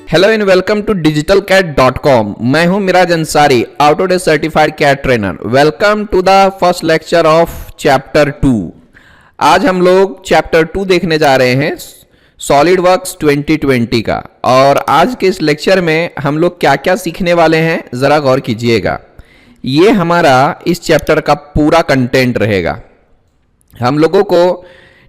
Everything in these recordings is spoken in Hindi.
Hello and welcome to digitalcat.com। मैं हूं Miraj Ansari, Autodesk certified CAD trainer. Welcome to the first lecture of chapter 2। आज हम लोग चैप्टर 2 देखने जा रहे हैं सॉलिडवर्क्स 2020 का। और आज के इस लेक्चर में हम लोग क्या क्या सीखने वाले हैं ज़रा गौर कीजिएगा। ये हमारा इस चैप्टर का पूरा कंटेंट रहेगा। हम लोगों को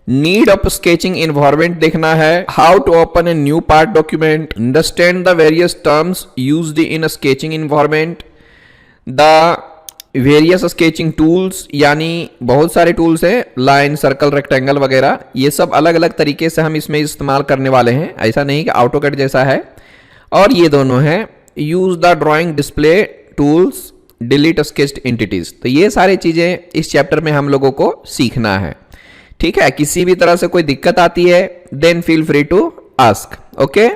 नीड ऑफ स्केचिंग इन्वायरमेंट देखना है, how to open a new part document, understand the various terms used in sketching environment, the various sketching tools, यानी बहुत सारे टूल्स हैं, लाइन, सर्कल, रेक्टेंगल वगैरह। ये सब अलग अलग तरीके से हम इसमें इस्तेमाल करने वाले हैं, ऐसा नहीं कि ऑटोकैड जैसा है। और ये दोनों हैं use the drawing display tools, delete sketched entities. तो ये सारी चीजें इस चैप्टर में हम लोगों को सीखना है। ठीक है, किसी भी तरह से कोई दिक्कत आती है then feel free to ask. Okay,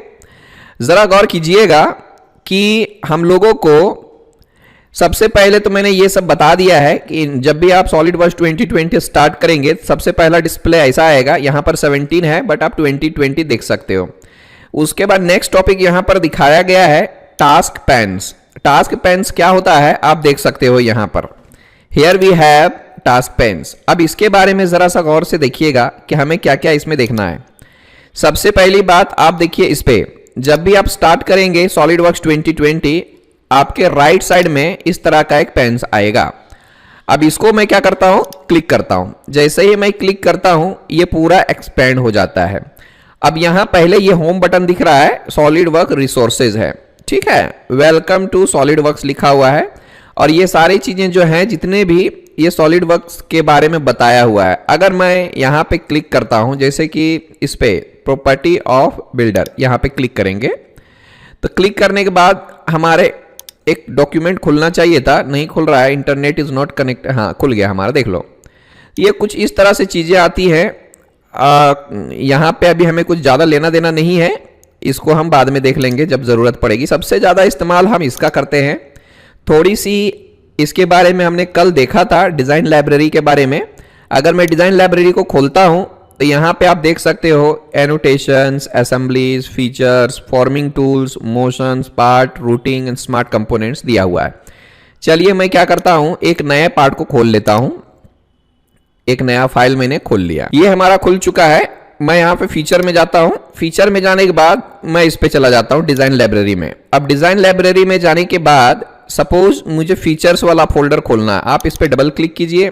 जरा गौर कीजिएगा कि हम लोगों को सबसे पहले तो मैंने ये सब बता दिया है कि जब भी आप सॉलिडवर्क्स 2020 स्टार्ट करेंगे सबसे पहला डिस्प्ले ऐसा आएगा। यहां पर 17 है बट आप 2020 देख सकते हो। उसके बाद नेक्स्ट टॉपिक यहां पर दिखाया गया है टास्क पेन्स। टास्क पेन्स क्या होता है आप देख सकते हो यहां पर। Here we have task panes. अब इसके बारे में जरा सा गौर से देखिएगा कि हमें क्या क्या इसमें देखना है। सबसे पहली बात आप देखिए, इस पे जब भी आप स्टार्ट करेंगे सॉलिडवर्क्स 2020 आपके राइट साइड में इस तरह का एक पेन्स आएगा। अब इसको मैं क्या करता हूं, क्लिक करता हूं। जैसे ही मैं क्लिक करता हूं ये पूरा एक्सपेंड हो जाता है। अब यहां पहले ये होम बटन दिख रहा है, सॉलिडवर्क रिसोर्सेज है। ठीक है, वेलकम टू सॉलिडवर्क्स लिखा हुआ है और ये सारी चीजें जो हैं जितने भी ये सॉलिडवर्क्स के बारे में बताया हुआ है। अगर मैं यहाँ पे क्लिक करता हूँ, जैसे कि इस पे प्रॉपर्टी ऑफ बिल्डर यहाँ पे क्लिक करेंगे तो क्लिक करने के बाद हमारे एक डॉक्यूमेंट खुलना चाहिए था, नहीं खुल रहा है, इंटरनेट इज नॉट कनेक्ट। हाँ, खुल गया हमारा, देख लो। ये कुछ इस तरह से चीजें आती हैं। यहाँ पे अभी हमें कुछ ज़्यादा लेना देना नहीं है, इसको हम बाद में देख लेंगे जब ज़रूरत पड़ेगी। सबसे ज़्यादा इस्तेमाल हम इसका करते हैं। थोड़ी सी इसके बारे में हमने कल देखा था डिज़ाइन लाइब्रेरी के बारे में। अगर मैं डिज़ाइन लाइब्रेरी को खोलता हूं तो यहाँ पे आप देख सकते हो annotations, assemblies, features, forming tools, motions, part, routing and smart components दिया हुआ है। चलिए मैं क्या करता हूं, एक नए पार्ट को खोल लेता हूं। एक नया फाइल मैंने खोल लिया, ये हमारा खुल चुका है। मैं यहाँ पे फीचर में जाता हूँ। फीचर में जाने के बाद मैं इस पे चला जाता हूँ डिज़ाइन लाइब्रेरी में। अब डिज़ाइन लाइब्रेरी में जाने के बाद सपोज मुझे फीचर्स वाला फोल्डर खोलना है, आप इस पे डबल क्लिक कीजिए।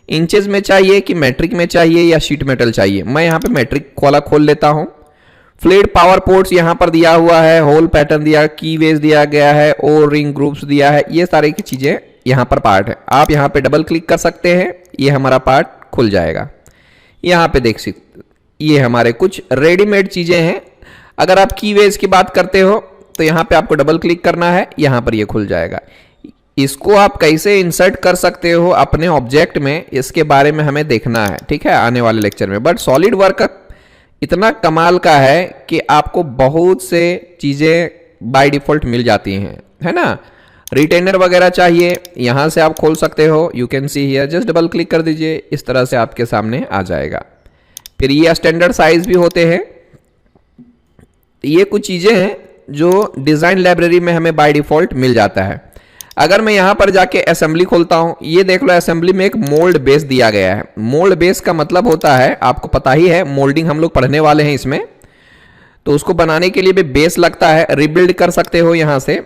इंचेस में चाहिए कि मैट्रिक में चाहिए या शीट मेटल चाहिए, मैं यहाँ पे मैट्रिक वाला खोल लेता हूँ। फ्लूइड पावर पोर्ट्स यहाँ पर दिया हुआ है, होल पैटर्न दिया, की वेज दिया गया है, ओ रिंग ग्रुप्स दिया है, ये सारी की चीजें यहाँ पर पार्ट है। आप यहाँ पे डबल क्लिक कर सकते हैं, ये हमारा पार्ट खुल जाएगा। यहाँ पे देख सकते ये हमारे कुछ रेडीमेड चीजें हैं। अगर आप की वेज की बात करते हो तो यहाँ पे आपको डबल क्लिक करना है, यहाँ पर ये खुल जाएगा। इसको आप कैसे इंसर्ट कर सकते हो अपने ऑब्जेक्ट में, इसके बारे में हमें देखना है, ठीक है, आने वाले लेक्चर में। बट सॉलिड वर्क इतना कमाल का है कि आपको बहुत से चीज़ें बाय डिफॉल्ट मिल जाती हैं, है ना। रिटेनर वगैरह चाहिए, यहाँ से आप खोल सकते हो। You can see here, just double click कर दीजिए, इस तरह से आपके सामने आ जाएगा। फिर ये स्टैंडर्ड साइज भी होते हैं। ये कुछ चीज़ें हैं जो डिज़ाइन लाइब्रेरी में हमें बाय डिफ़ॉल्ट मिल जाता है। अगर मैं यहाँ पर जाके असेंबली खोलता हूँ, ये देख लो, असेंबली में एक मोल्ड बेस दिया गया है। मोल्ड बेस का मतलब होता है, आपको पता ही है, मोल्डिंग हम लोग पढ़ने वाले हैं इसमें, तो उसको बनाने के लिए भी बेस लगता है। रिबिल्ड कर सकते हो यहाँ से,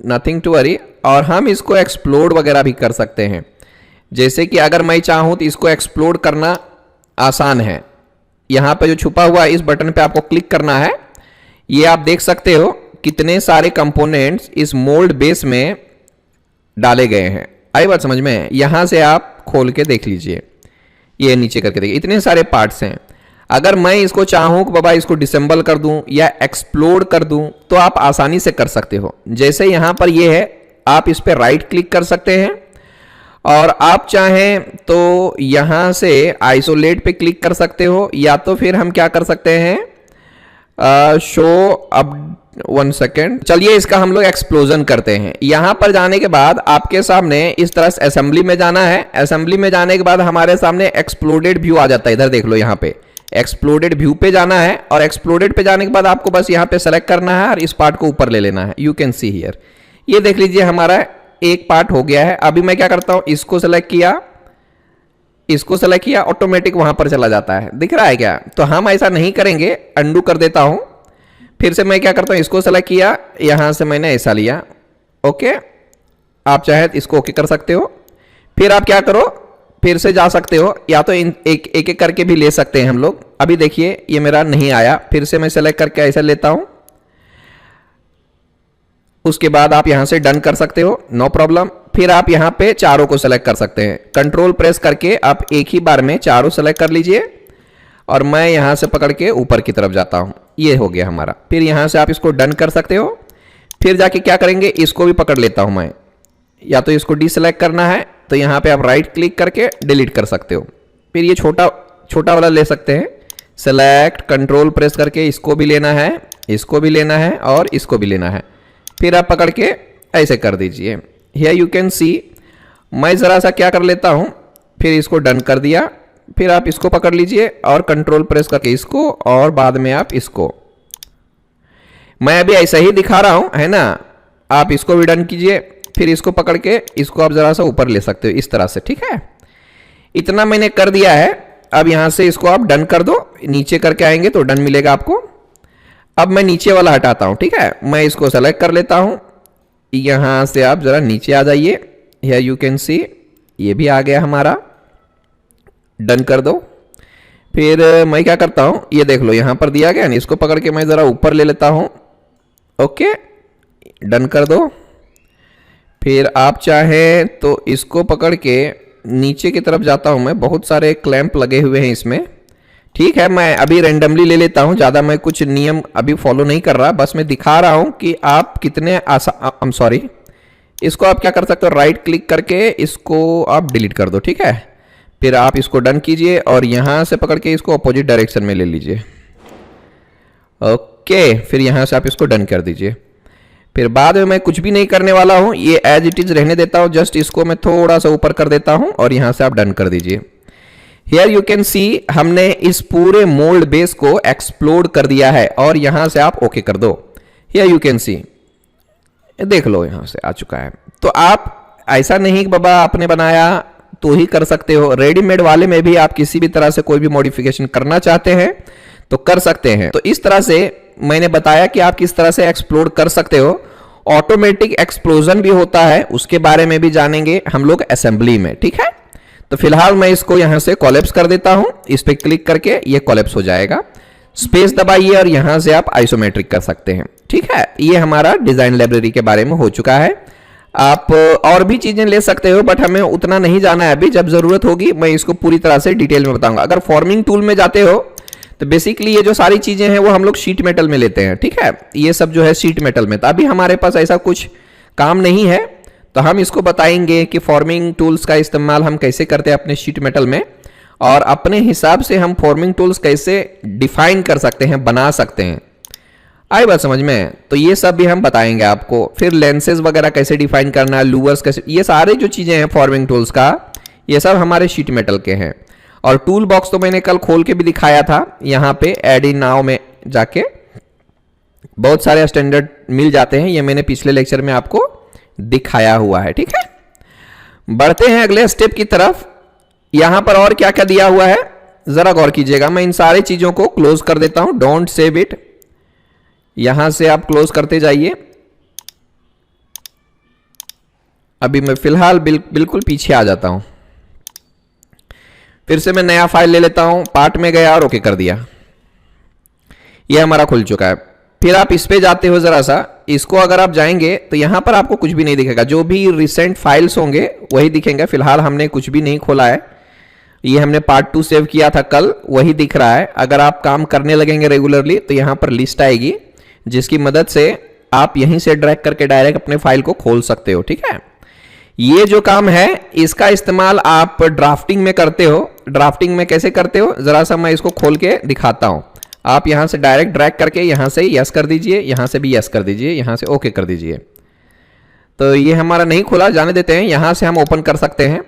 नथिंग टू वरी। और हम इसको एक्सप्लोड वगैरह भी कर सकते हैं। जैसे कि अगर मैं चाहूँ तो इसको एक्सप्लोड करना आसान है। यहाँ पर जो छुपा हुआ है इस बटन पर आपको क्लिक करना है। ये आप देख सकते हो कितने सारे कंपोनेंट्स इस मोल्ड बेस में डाले गए हैं। आई बात समझ में? यहां से आप खोल के देख लीजिए, ये नीचे करके देखिए, इतने सारे पार्ट्स हैं। अगर मैं इसको चाहूं कि बाबा इसको डिसेंबल कर दूं या एक्सप्लोड कर दूं तो आप आसानी से कर सकते हो। जैसे यहां पर ये है, आप इस पर राइट क्लिक कर सकते हैं और आप चाहें तो यहां से आइसोलेट पे क्लिक कर सकते हो, या तो फिर हम क्या कर सकते हैं, शो अब 1 सेकेंड, चलिए इसका हम लोग एक्सप्लोजन करते हैं। यहां पर जाने के बाद आपके सामने इस तरह से असेंबली में जाना है। असेंबली में जाने के बाद हमारे सामने एक्सप्लोडेड व्यू आ जाता है। इधर देख लो, यहाँ पे एक्सप्लोडेड व्यू पे जाना है और एक्सप्लोडेड पे जाने के बाद आपको बस यहाँ पे सेलेक्ट करना है और इस पार्ट को ऊपर ले लेना है। यू कैन सी हियर, ये देख लीजिए हमारा एक पार्ट हो गया है। अभी मैं क्या करता हूँ, इसको सेलेक्ट किया, इसको सेलेक्ट किया, ऑटोमेटिक वहां पर चला जाता है, दिख रहा है क्या? तो हम ऐसा नहीं करेंगे, अंडू कर देता हूं। फिर से मैं क्या करता हूं, इसको सेलेक्ट किया, यहां से मैंने ऐसा लिया, ओके। आप चाहे इसको ओके कर सकते हो। फिर आप क्या करो, फिर से जा सकते हो, या तो एक एक करके भी ले सकते हैं हम लोग। अभी देखिए ये मेरा नहीं आया, फिर से मैं सेलेक्ट करके ऐसा लेता हूं। उसके बाद आप यहां से डन कर सकते हो, नो प्रॉब्लम। फिर आप यहां पे चारों को सेलेक्ट कर सकते हैं, कंट्रोल प्रेस करके आप एक ही बार में चारों सेलेक्ट कर लीजिए और मैं यहां से पकड़ के ऊपर की तरफ जाता हूं। ये हो गया हमारा। फिर यहां से आप इसको डन कर सकते हो। फिर जाके क्या करेंगे, इसको भी पकड़ लेता हूं मैं, या तो इसको डीसेलेक्ट करना है तो यहां पे आप राइट क्लिक करके डिलीट कर सकते हो। फिर ये छोटा वाला ले सकते हैं, सेलेक्ट कंट्रोल प्रेस करके इसको भी लेना है, इसको भी लेना है और इसको भी लेना है। फिर आप पकड़ के ऐसे कर दीजिए। हियर यू कैन सी, मैं ज़रा सा क्या कर लेता हूँ, फिर इसको डन कर दिया। फिर आप इसको पकड़ लीजिए और कंट्रोल प्रेस करके इसको, और बाद में आप इसको, मैं अभी ऐसा ही दिखा रहा हूँ, है ना। आप इसको भी डन कीजिए, फिर इसको पकड़ के इसको आप ज़रा सा ऊपर ले सकते हो इस तरह से, ठीक है। इतना मैंने कर दिया है। अब यहाँ से इसको आप डन कर दो, नीचे करके आएंगे तो डन मिलेगा आपको। अब मैं नीचे वाला हटाता हूं, ठीक है। मैं इसको सेलेक्ट कर लेता हूं, यहां से आप जरा नीचे आ जाइए। हियर यू कैन सी, ये भी आ गया हमारा, डन कर दो। फिर मैं क्या करता हूं, ये देख लो यहां पर दिया गया ना, इसको पकड़ के मैं जरा ऊपर ले लेता हूं, ओके, डन कर दो। फिर आप चाहें तो इसको पकड़ के नीचे की तरफ जाता हूं मैं, बहुत सारे क्लैंप लगे हुए हैं इसमें, ठीक है। मैं अभी रैंडमली ले लेता हूं, ज़्यादा मैं कुछ नियम अभी फॉलो नहीं कर रहा, बस मैं दिखा रहा हूं कि आप कितने इसको आप क्या कर सकते हो, राइट क्लिक करके इसको आप डिलीट कर दो, ठीक है। फिर आप इसको डन कीजिए और यहां से पकड़ के इसको अपोजिट डायरेक्शन में ले लीजिए, ओके। फिर यहां से आप इसको डन कर दीजिए। फिर बाद में मैं कुछ भी नहीं करने वाला हूं, ये एज इट इज रहने देता हूं, जस्ट इसको मैं थोड़ा सा ऊपर कर देता हूं और यहां से आप डन कर दीजिए। हियर यू कैन सी, हमने इस पूरे मोल्ड बेस को एक्सप्लोड कर दिया है और यहां से आप ओके कर दो। हियर यू कैन सी, देख लो यहां से आ चुका है। तो आप ऐसा नहीं कि बाबा आपने बनाया तो ही कर सकते हो, रेडीमेड वाले में भी आप किसी भी तरह से कोई भी मॉडिफिकेशन करना चाहते हैं तो कर सकते हैं। तो इस तरह से मैंने बताया कि आप किस तरह से एक्सप्लोड कर सकते हो। ऑटोमेटिक एक्सप्लोजन भी होता है, उसके बारे में भी जानेंगे हम लोग असेंबली में, ठीक है। तो फिलहाल मैं इसको यहां से कोलैप्स कर देता हूं, इस पे क्लिक करके ये कोलैप्स हो जाएगा। स्पेस दबाइए और यहां से आप आइसोमेट्रिक कर सकते हैं, ठीक है। ये हमारा डिजाइन लाइब्रेरी के बारे में हो चुका है। आप और भी चीजें ले सकते हो, बट हमें उतना नहीं जाना है अभी, जब जरूरत होगी मैं इसको पूरी तरह से डिटेल में बताऊंगा। अगर फॉर्मिंग टूल में जाते हो तो बेसिकली ये जो सारी चीजें हैं वो हम लोग शीट मेटल में लेते हैं, ठीक है। ये सब जो है शीट मेटल में, तो अभी हमारे पास ऐसा कुछ काम नहीं है, तो हम इसको बताएंगे कि फॉर्मिंग टूल्स का इस्तेमाल हम कैसे करते हैं अपने शीट मेटल में, और अपने हिसाब से हम फॉर्मिंग टूल्स कैसे डिफाइन कर सकते हैं, बना सकते हैं। आई बात समझ में? तो ये सब भी हम बताएंगे आपको। फिर लेंसेज वगैरह कैसे डिफाइन करना, लूवर्स कैसे, ये सारे जो चीजें हैं फॉर्मिंग टूल्स का, ये सब हमारे शीट मेटल के हैं। और टूल बॉक्स तो मैंने कल खोल के भी दिखाया था, यहाँ पे एड इन नाउ में जाके बहुत सारे स्टैंडर्ड मिल जाते हैं, ये मैंने पिछले लेक्चर में आपको दिखाया हुआ है, ठीक है। बढ़ते हैं अगले स्टेप की तरफ। यहां पर और क्या क्या दिया हुआ है जरा गौर कीजिएगा। मैं इन सारी चीजों को क्लोज कर देता हूं, डोंट सेव इट, यहां से आप क्लोज करते जाइए। अभी मैं फिलहाल बिल्कुल पीछे आ जाता हूं, फिर से मैं नया फाइल ले लेता हूं, पार्ट में गया और ओके कर दिया, यह हमारा खुल चुका है। फिर आप इस पे जाते हो जरा सा, इसको अगर आप जाएंगे तो यहां पर आपको कुछ भी नहीं दिखेगा, जो भी रिसेंट फाइल्स होंगे वही दिखेंगे। फिलहाल हमने कुछ भी नहीं खोला है, ये हमने पार्ट 2 सेव किया था कल, वही दिख रहा है। अगर आप काम करने लगेंगे रेगुलरली तो यहां पर लिस्ट आएगी, जिसकी मदद से आप यहीं से ड्रैग करके डायरेक्ट अपने फाइल को खोल सकते हो, ठीक है। ये जो काम है इसका इस्तेमाल आप ड्राफ्टिंग में करते हो। ड्राफ्टिंग में कैसे करते हो जरा सा मैं इसको खोल के दिखाता हूं। आप यहां से डायरेक्ट ड्रैग करके यहां से यस कर दीजिए, यहां से भी यस कर दीजिए, यहां से ओके कर दीजिए। तो ये हमारा नहीं खुला, जाने देते हैं। यहां से हम ओपन कर सकते हैं,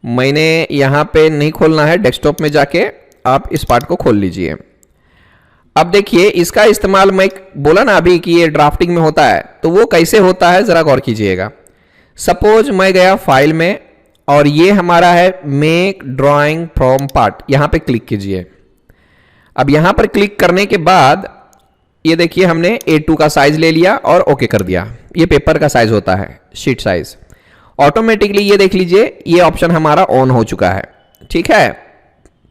मैंने यहां पे नहीं खोलना है, डेस्कटॉप में जाके आप इस पार्ट को खोल लीजिए। अब देखिए इसका इस्तेमाल मैं बोला ना अभी कि ये ड्राफ्टिंग में होता है, तो वो कैसे होता है ज़रा गौर कीजिएगा। सपोज मैं गया फाइल में और ये हमारा है मेक ड्राइंग फ्रॉम पार्ट, यहाँ पे क्लिक कीजिए। अब यहाँ पर क्लिक करने के बाद ये देखिए हमने A2 का साइज ले लिया और ओके कर दिया। ये पेपर का साइज होता है, शीट साइज। ऑटोमेटिकली ये देख लीजिए ये ऑप्शन हमारा ऑन हो चुका है, ठीक है।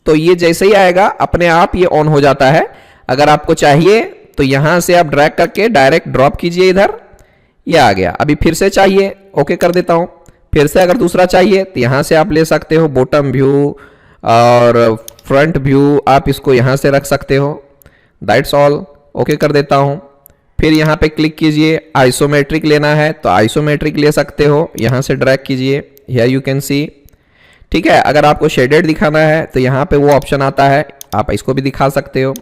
तो ये जैसे ही आएगा अपने आप ये ऑन हो जाता है। अगर आपको चाहिए तो यहां से आप ड्रैग करके डायरेक्ट ड्रॉप कीजिए इधर, ये आ गया। अभी फिर से चाहिए, ओके कर देता हूं। फिर से अगर दूसरा चाहिए तो यहां से आप ले सकते हो, बॉटम व्यू और फ्रंट व्यू आप इसको यहां से रख सकते हो। दैट्स ऑल, ओके कर देता हूं। फिर यहां पे क्लिक कीजिए, आइसोमेट्रिक लेना है तो आइसोमेट्रिक ले सकते हो, यहां से ड्रैग कीजिए, हियर यू कैन सी, ठीक है। अगर आपको शेडेड दिखाना है तो यहाँ पे वो ऑप्शन आता है, आप इसको भी दिखा सकते हो।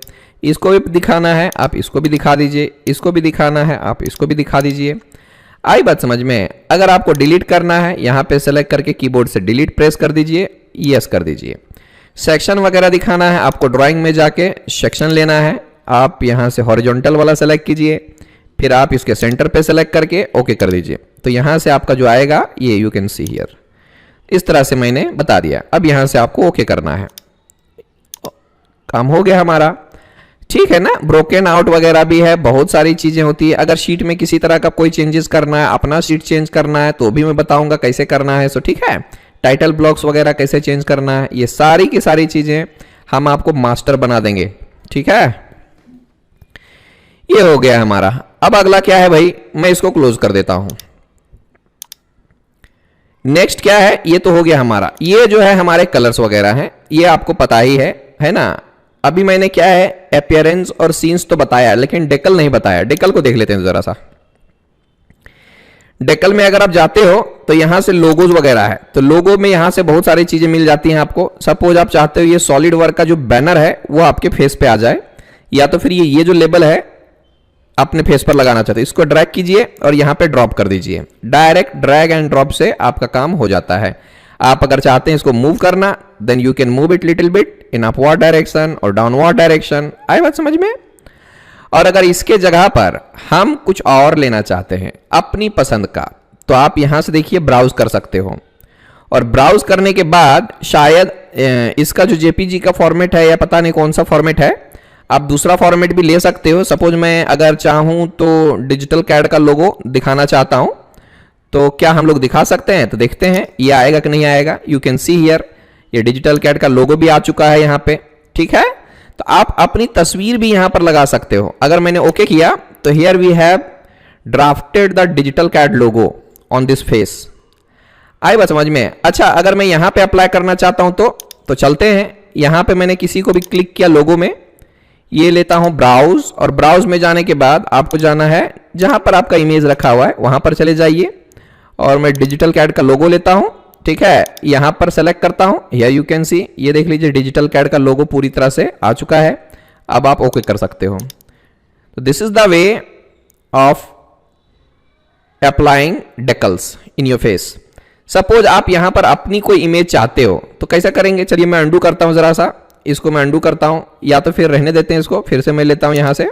इसको भी दिखाना है आप इसको भी दिखा दीजिए, इसको भी दिखाना है आप इसको भी दिखा दीजिए। आई बात समझ में। अगर आपको डिलीट करना है यहाँ पे सेलेक्ट करके कीबोर्ड से डिलीट प्रेस कर दीजिए, यस कर दीजिए। सेक्शन वगैरह दिखाना है आपको, ड्राइंग में जाके सेक्शन लेना है, आप यहाँ से हॉरिजॉन्टल वाला सेलेक्ट कीजिए, फिर आप इसके सेंटर पे सेलेक्ट करके ओके कर दीजिए। तो यहाँ से आपका जो आएगा ये यू कैन सी हियर, इस तरह से मैंने बता दिया। अब यहाँ से आपको ओके करना है, काम हो गया हमारा, ठीक है ना। ब्रोकन आउट वगैरह भी है, बहुत सारी चीजें होती है। अगर शीट में किसी तरह का कोई चेंजेस करना है, अपना शीट चेंज करना है तो भी मैं बताऊंगा कैसे करना है, सो ठीक है। टाइटल ब्लॉक्स वगैरह कैसे चेंज करना है, ये सारी की सारी चीजें हम आपको मास्टर बना देंगे, ठीक है। ये हो गया हमारा। अब अगला क्या है भाई, मैं इसको क्लोज कर देता हूं। नेक्स्ट क्या है, ये तो हो गया हमारा। ये जो है हमारे कलर्स वगैरह हैं, ये आपको पता ही है ना। अभी मैंने क्या है अपीयरेंस और सीन्स तो बताया, लेकिन डेकल नहीं बताया। डेकल को देख लेते हैं जरा सा। डेकल में अगर आप जाते हो तो यहां से लोगोज वगैरह है, तो लोगो में यहां से बहुत सारी चीजें मिल जाती हैं आपको। सपोज आप चाहते हो ये सॉलिड वर्क का जो बैनर है वो आपके फेस पे आ जाए, या तो फिर ये जो लेबल है अपने फेस पर लगाना चाहते हो, इसको ड्रैग कीजिए और यहां पे ड्रॉप कर दीजिए। डायरेक्ट ड्रैग एंड ड्रॉप से आपका काम हो जाता है। आप अगर चाहते हैं इसको मूव करना, then you can move it little bit in upward direction और डाउनवर्ड डायरेक्शन। आई बात समझ में। और अगर इसके जगह पर हम कुछ और लेना चाहते हैं अपनी पसंद का, तो आप यहां से देखिए ब्राउज कर सकते हो। और ब्राउज करने के बाद शायद इसका जो जेपीजी का फॉर्मेट है या पता नहीं कौन सा फॉर्मेट है, आप दूसरा फॉर्मेट भी ले सकते हो। सपोज मैं अगर चाहूं तो डिजिटल कैड का लोगो दिखाना चाहता हूं, तो क्या हम लोग दिखा सकते हैं? तो देखते हैं ये आएगा कि नहीं आएगा। यू कैन सी हियर, ये डिजिटल कैड का लोगो भी आ चुका है यहाँ पे, ठीक है। तो आप अपनी तस्वीर भी यहाँ पर लगा सकते हो। अगर मैंने ओके किया तो here we have drafted the digital CAD logo on this face. आई बात समझ में। अच्छा, अगर मैं यहाँ पे अप्लाई करना चाहता हूं तो चलते हैं। यहाँ पे मैंने किसी को भी क्लिक किया लोगो में, ये लेता हूं ब्राउज, और ब्राउज में जाने के बाद आपको जाना है जहां पर आपका इमेज रखा हुआ है वहां पर चले जाइए, और मैं डिजिटल कैड का लोगो लेता हूं, ठीक है। यहां पर सेलेक्ट करता हूं, हियर यू कैन सी, ये देख लीजिए डिजिटल कैड का लोगो पूरी तरह से आ चुका है। अब आप ओके कर सकते हो। तो this is the way of applying decals in your face. Suppose आप यहां पर अपनी कोई इमेज चाहते हो तो कैसे करेंगे, चलिए मैं अंडू करता हूं जरा सा, इसको मैं अंडू करता हूं, या तो फिर रहने देते हैं इसको। फिर से मैं लेता हूं यहां से,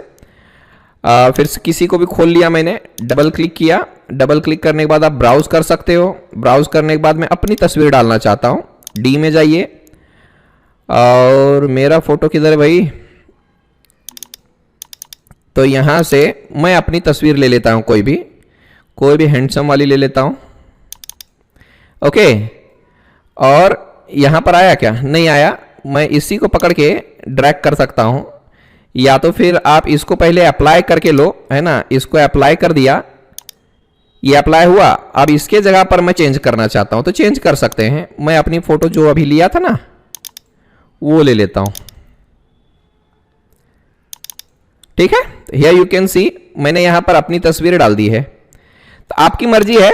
फिर से किसी को भी खोल लिया मैंने, डबल क्लिक किया। डबल क्लिक करने के बाद आप ब्राउज कर सकते हो। ब्राउज करने के बाद मैं अपनी तस्वीर डालना चाहता हूं, डी में जाइए, और मेरा फोटो किधर है भाई, तो यहां से मैं अपनी तस्वीर ले लेता हूं, कोई भी हैंडसम वाली ले लेता हूं, ओके। और यहां पर आया क्या, नहीं आया। मैं इसी को पकड़ के ड्रैग कर सकता हूं, या तो फिर आप इसको पहले अप्लाई करके लो, है ना। इसको अप्लाई कर दिया, ये अप्लाई हुआ। अब इसके जगह पर मैं चेंज करना चाहता हूं तो चेंज कर सकते हैं। मैं अपनी फोटो जो अभी लिया था ना वो ले लेता हूं, ठीक है। हियर यू कैन सी, मैंने यहां पर अपनी तस्वीर डाल दी है। तो आपकी मर्जी है,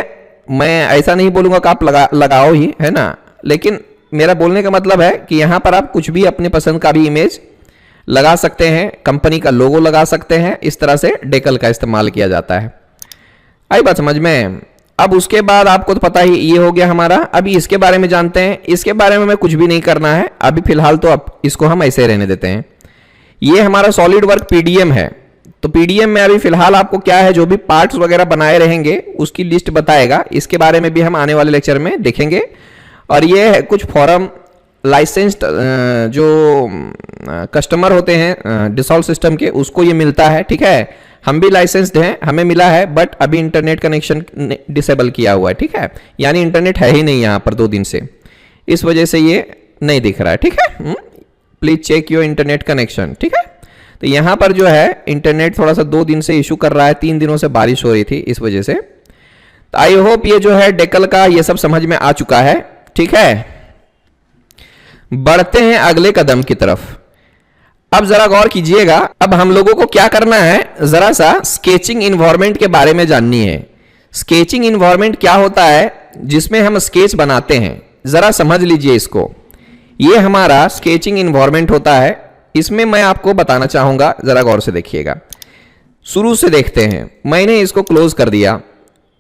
मैं ऐसा नहीं बोलूंगा कि आप लगाओ ही, है ना। लेकिन मेरा बोलने का मतलब है कि यहां पर आप कुछ भी अपने पसंद का भी इमेज लगा सकते हैं, कंपनी का लोगो लगा सकते हैं। इस तरह से डेकल का इस्तेमाल किया जाता है। आई बात समझ में। अब उसके बाद आपको तो पता ही ये हो गया हमारा। अभी इसके बारे में जानते हैं। इसके बारे में हमें कुछ भी नहीं करना है अभी फिलहाल, तो अब इसको हम ऐसे रहने देते हैं। ये हमारा सॉलिड वर्क पीडीएम है। तो पीडीएम में अभी फिलहाल आपको क्या है, जो भी पार्ट्स वगैरह बनाए रहेंगे उसकी लिस्ट बताएगा। इसके बारे में भी हम आने वाले लेक्चर में देखेंगे। और ये है कुछ फॉरम लाइसेंस्ड जो कस्टमर होते हैं डिसॉल्व सिस्टम के, उसको ये मिलता है। ठीक है, हम भी लाइसेंस्ड हैं, हमें मिला है, बट अभी इंटरनेट कनेक्शन डिसेबल किया हुआ है। ठीक है, यानी इंटरनेट है ही नहीं यहाँ पर 2 दिन से, इस वजह से ये नहीं दिख रहा है। ठीक है, please check your internet connection. ठीक है, तो यहाँ पर जो है इंटरनेट थोड़ा सा 2 दिन से इशू कर रहा है, 3 दिनों से बारिश हो रही थी इस वजह से। तो आई होप ये जो है डेकल का ये सब समझ में आ चुका है। ठीक है, बढ़ते हैं अगले कदम की तरफ। अब जरा गौर कीजिएगा, अब हम लोगों को क्या करना है, जरा सा स्केचिंग इन्वायरमेंट के बारे में जाननी है। स्केचिंग इन्वायरमेंट क्या होता है, जिसमें हम स्केच बनाते हैं। जरा समझ लीजिए इसको, ये हमारा स्केचिंग इन्वायरमेंट होता है। इसमें मैं आपको बताना चाहूंगा, जरा गौर से देखिएगा। शुरू से देखते हैं, मैंने इसको क्लोज कर दिया,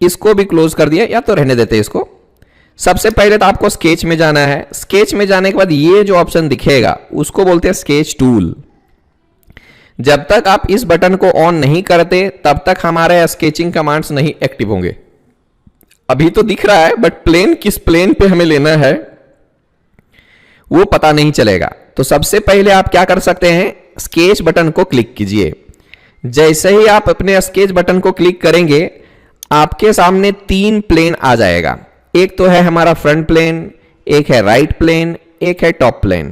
इसको भी क्लोज कर दिया, या तो रहने देते इसको। सबसे पहले तो आपको स्केच में जाना है। स्केच में जाने के बाद ये जो ऑप्शन दिखेगा उसको बोलते हैं स्केच टूल। जब तक आप इस बटन को ऑन नहीं करते तब तक हमारे स्केचिंग कमांड्स नहीं एक्टिव होंगे। अभी तो दिख रहा है, बट प्लेन किस प्लेन पे हमें लेना है वो पता नहीं चलेगा। तो सबसे पहले आप क्या कर सकते हैं, स्केच बटन को क्लिक कीजिए। जैसे ही आप अपने स्केच बटन को क्लिक करेंगे आपके सामने 3 प्लेन आ जाएगा। एक तो है हमारा फ्रंट प्लेन, एक है राइट प्लेन, एक है टॉप प्लेन।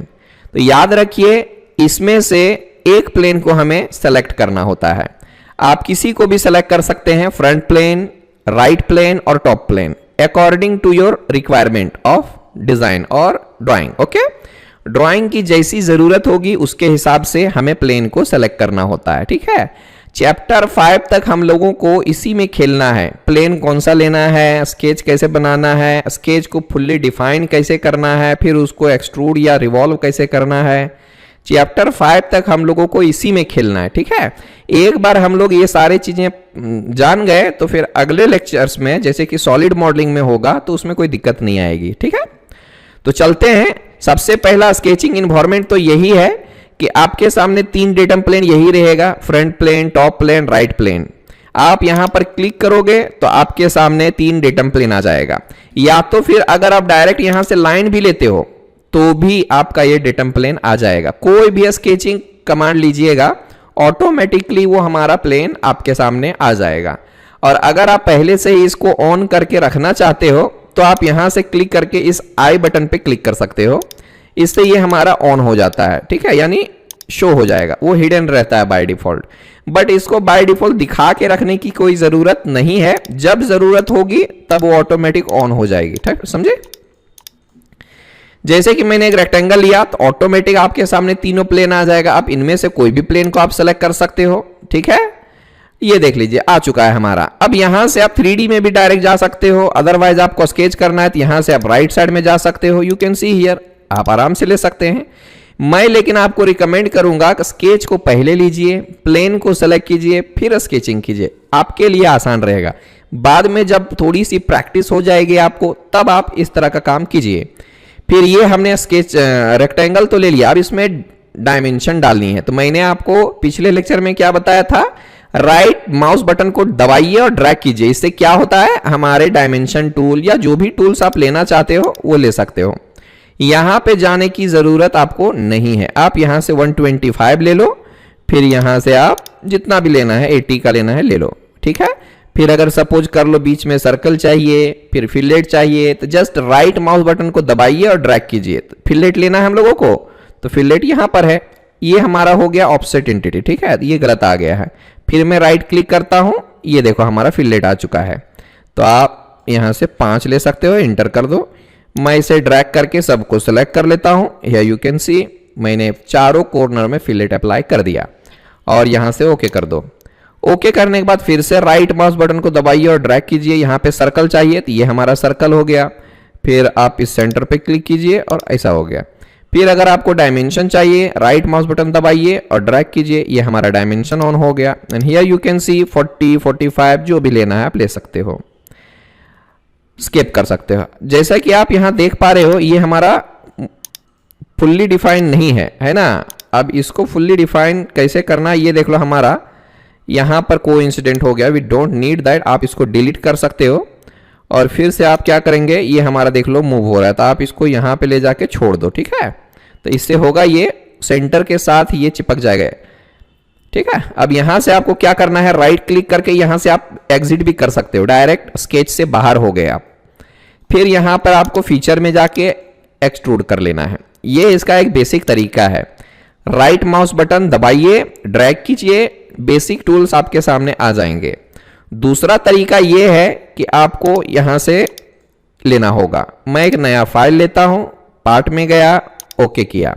तो याद रखिए इसमें से एक प्लेन को हमें सेलेक्ट करना होता है। आप किसी को भी सेलेक्ट कर सकते हैं, फ्रंट प्लेन, राइट प्लेन और top plane, according to your requirement of design और ड्राइंग। ओके, ड्राइंग की जैसी जरूरत होगी उसके हिसाब से हमें प्लेन को सेलेक्ट करना होता है। ठीक है, चैप्टर 5 तक हम लोगों को इसी में खेलना है। प्लेन कौन सा लेना है, स्केच कैसे बनाना है, स्केच को फुल्ली डिफाइन कैसे करना है, फिर उसको एक्सट्रूड या रिवॉल्व कैसे करना है। चैप्टर 5 तक हम लोगों को इसी में खेलना है। ठीक है, एक बार हम लोग ये सारी चीजें जान गए तो फिर अगले लेक्चर्स में जैसे कि सॉलिड मॉडलिंग में होगा तो उसमें कोई दिक्कत नहीं आएगी। ठीक है, तो चलते हैं। सबसे पहला स्केचिंग इन्वायरमेंट तो यही है कि आपके सामने 3 डेटम प्लेन यही रहेगा, front plane, top plane, right plane. आप यहां पर क्लिक करोगे तो आपके सामने 3 डेटम प्लेन आ जाएगा। या तो फिर अगर आप डायरेक्ट यहां से लाइन भी लेते हो तो भी आपका ये डेटम प्लेन आ जाएगा। कोई भी स्केचिंग कमांड लीजिएगा ऑटोमेटिकली वो हमारा प्लेन आपके सामने आ जाएगा। और अगर आप पहले से ही इसको ऑन करके रखना चाहते हो तो आप यहां से क्लिक करके इस आई बटन पे क्लिक कर सकते हो। इससे ये हमारा ऑन हो जाता है। ठीक है, यानी शो हो जाएगा, वो हिडन रहता है बाय डिफॉल्ट। बट इसको बाय डिफॉल्ट दिखा के रखने की कोई जरूरत नहीं है, जब जरूरत होगी तब वो ऑटोमेटिक ऑन हो जाएगी। ठीक, समझे? जैसे कि मैंने एक रेक्टेंगल लिया तो ऑटोमेटिक आपके सामने तीनों प्लेन आ जाएगा। आप इनमें से कोई भी प्लेन को आप सेलेक्ट कर सकते हो। ठीक है, ये देख लीजिए आ चुका है हमारा। अब यहां से आप 3D में भी डायरेक्ट जा सकते हो, अदरवाइज आपको स्केच करना है तो यहां से आप राइट साइड में जा सकते हो। यू कैन सी हियर, आप आराम से ले सकते हैं। मैं लेकिन आपको रिकमेंड करूंगा कि स्केच को पहले लीजिए, प्लेन को सेलेक्ट कीजिए, फिर स्केचिंग कीजिए, आपके लिए आसान रहेगा। बाद में जब थोड़ी सी प्रैक्टिस हो जाएगी आपको तब आप इस तरह का काम कीजिए। फिर ये हमने स्केच रेक्टेंगल तो ले लिया, अब इसमें डायमेंशन डालनी है। तो मैंने आपको पिछले लेक्चर में क्या बताया था, राइट माउस बटन को दबाइए और ड्रैग कीजिए। इससे क्या होता है, हमारे डायमेंशन टूल या जो भी टूल्स आप लेना चाहते हो वो ले सकते हो। यहां पे जाने की जरूरत आपको नहीं है। आप यहां से 125 ले लो, फिर यहां से आप जितना भी लेना है 80 का लेना है ले लो। ठीक है, फिर अगर सपोज कर लो बीच में सर्कल चाहिए, फिर फिलेट चाहिए, तो जस्ट राइट माउस बटन को दबाइए और ड्रैग कीजिए। तो फिलेट लेना है हम लोगों को, तो फिलेट यहां पर है। ये हमारा हो गया ऑफसेट एंटिटी। ठीक है, ये गलत आ गया है। फिर मैं राइट क्लिक करता हूं, ये देखो हमारा फिलेट आ चुका है। तो आप यहां से 5 ले सकते हो, इंटर कर दो। मैं इसे ड्रैग करके सबको सेलेक्ट कर लेता हूं। हियर यू कैन सी मैंने चारों कॉर्नर में फिलेट अप्लाई कर दिया और यहां से ओके कर दो। ओके करने के बाद फिर से राइट माउस बटन को दबाइए और ड्रैग कीजिए। यहां पे सर्कल चाहिए तो ये हमारा सर्कल हो गया। फिर आप इस सेंटर पे क्लिक कीजिए और ऐसा हो गया। फिर अगर आपको डायमेंशन चाहिए, राइट माउस बटन दबाइए और ड्रैग कीजिए, ये हमारा डायमेंशन ऑन हो गया। And here you can see 40, 45 जो भी लेना है आप ले सकते हो। स्किप कर सकते हो। जैसा कि आप यहां देख पा रहे हो ये हमारा फुल्ली डिफाइंड नहीं है, है ना। अब इसको फुल्ली डिफाइंड कैसे करना ये देख लो, हमारा यहां पर कोई इंसिडेंट हो गया, वी डोंट नीड दैट। आप इसको डिलीट कर सकते हो और फिर से आप क्या करेंगे, ये हमारा देख लो मूव हो रहा है, तो आप इसको यहां पे ले जाके छोड़ दो, ठीक है। तो इससे होगा ये सेंटर के साथ ये चिपक जाएगा, ठीक है। अब यहां से आपको क्या करना है, राइट क्लिक करके यहां से आप एग्जिट भी कर सकते हो, डायरेक्ट स्केच से बाहर हो गए आप। फिर यहां पर आपको फीचर में जाके एक्सट्रूड कर लेना है। ये इसका एक बेसिक तरीका है। राइट माउस बटन दबाइए, ड्रैग कीजिए, बेसिक टूल्स आपके सामने आ जाएंगे। दूसरा तरीका यह है कि आपको यहां से लेना होगा। मैं एक नया फाइल लेता हूं, पार्ट में गया, ओके किया।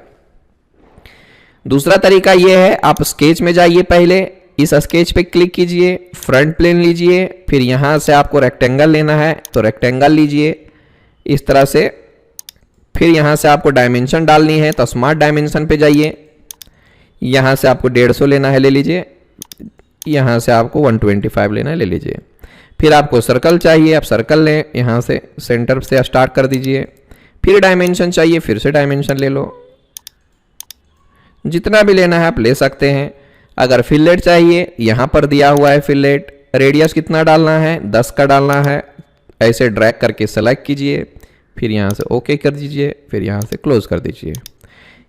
दूसरा तरीका यह है, आप स्केच में जाइए, पहले इस स्केच पे क्लिक कीजिए, फ्रंट प्लेन लीजिए, फिर यहां से आपको रेक्टेंगल लेना है तो रेक्टेंगल लीजिए इस तरह से। फिर यहां से आपको डायमेंशन डालनी है तो स्मार्ट डायमेंशन पे जाइए, यहां से आपको 150 लेना है, ले लीजिए। यहां से आपको 125 लेना है, ले लीजिए। फिर आपको सर्कल चाहिए, आप सर्कल लें, यहां से सेंटर से स्टार्ट कर दीजिए। फिर डायमेंशन चाहिए, फिर से डायमेंशन ले लो, जितना भी लेना है आप ले सकते हैं। अगर फिलेट चाहिए, यहां पर दिया हुआ है फिलेट, रेडियस कितना डालना है, 10 का डालना है। ऐसे ड्रैग करके सेलेक्ट कीजिए, फिर यहां से ओके कर दीजिए, फिर यहां से क्लोज कर दीजिए।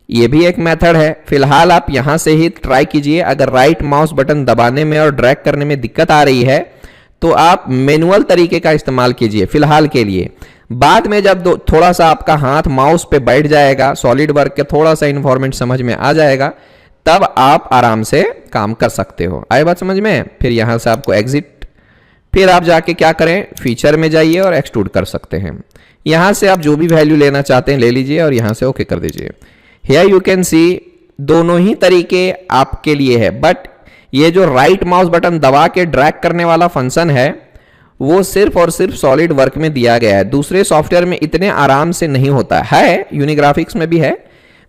ये भी एक मेथड है। फिलहाल आप यहां से ही ट्राई कीजिए। अगर राइट माउस बटन दबाने में और ड्रैग करने में दिक्कत आ रही है तो आप मैनुअल तरीके का इस्तेमाल कीजिए फिलहाल के लिए। बाद में जब थोड़ा सा आपका हाथ माउस पे बैठ जाएगा, सॉलिड वर्क के थोड़ा सा इन्फॉर्मेट समझ में आ जाएगा, तब आप आराम से काम कर सकते हो। आई बात समझ में। फिर यहां से आपको एग्जिट, फिर आप जाके क्या करें, फीचर में जाइए और एक्सट्रूड कर सकते हैं। यहां से आप जो भी वैल्यू लेना चाहते हैं ले लीजिए और यहां से ओके कर दीजिए। हियर यू कैन सी दोनों ही तरीके आपके लिए है, बट ये जो राइट माउस बटन दबा के ड्रैग करने वाला फंक्शन है वो सिर्फ और सिर्फ सॉलिड वर्क में दिया गया है। दूसरे सॉफ्टवेयर में इतने आराम से नहीं होता है, यूनिग्राफिक्स में भी है,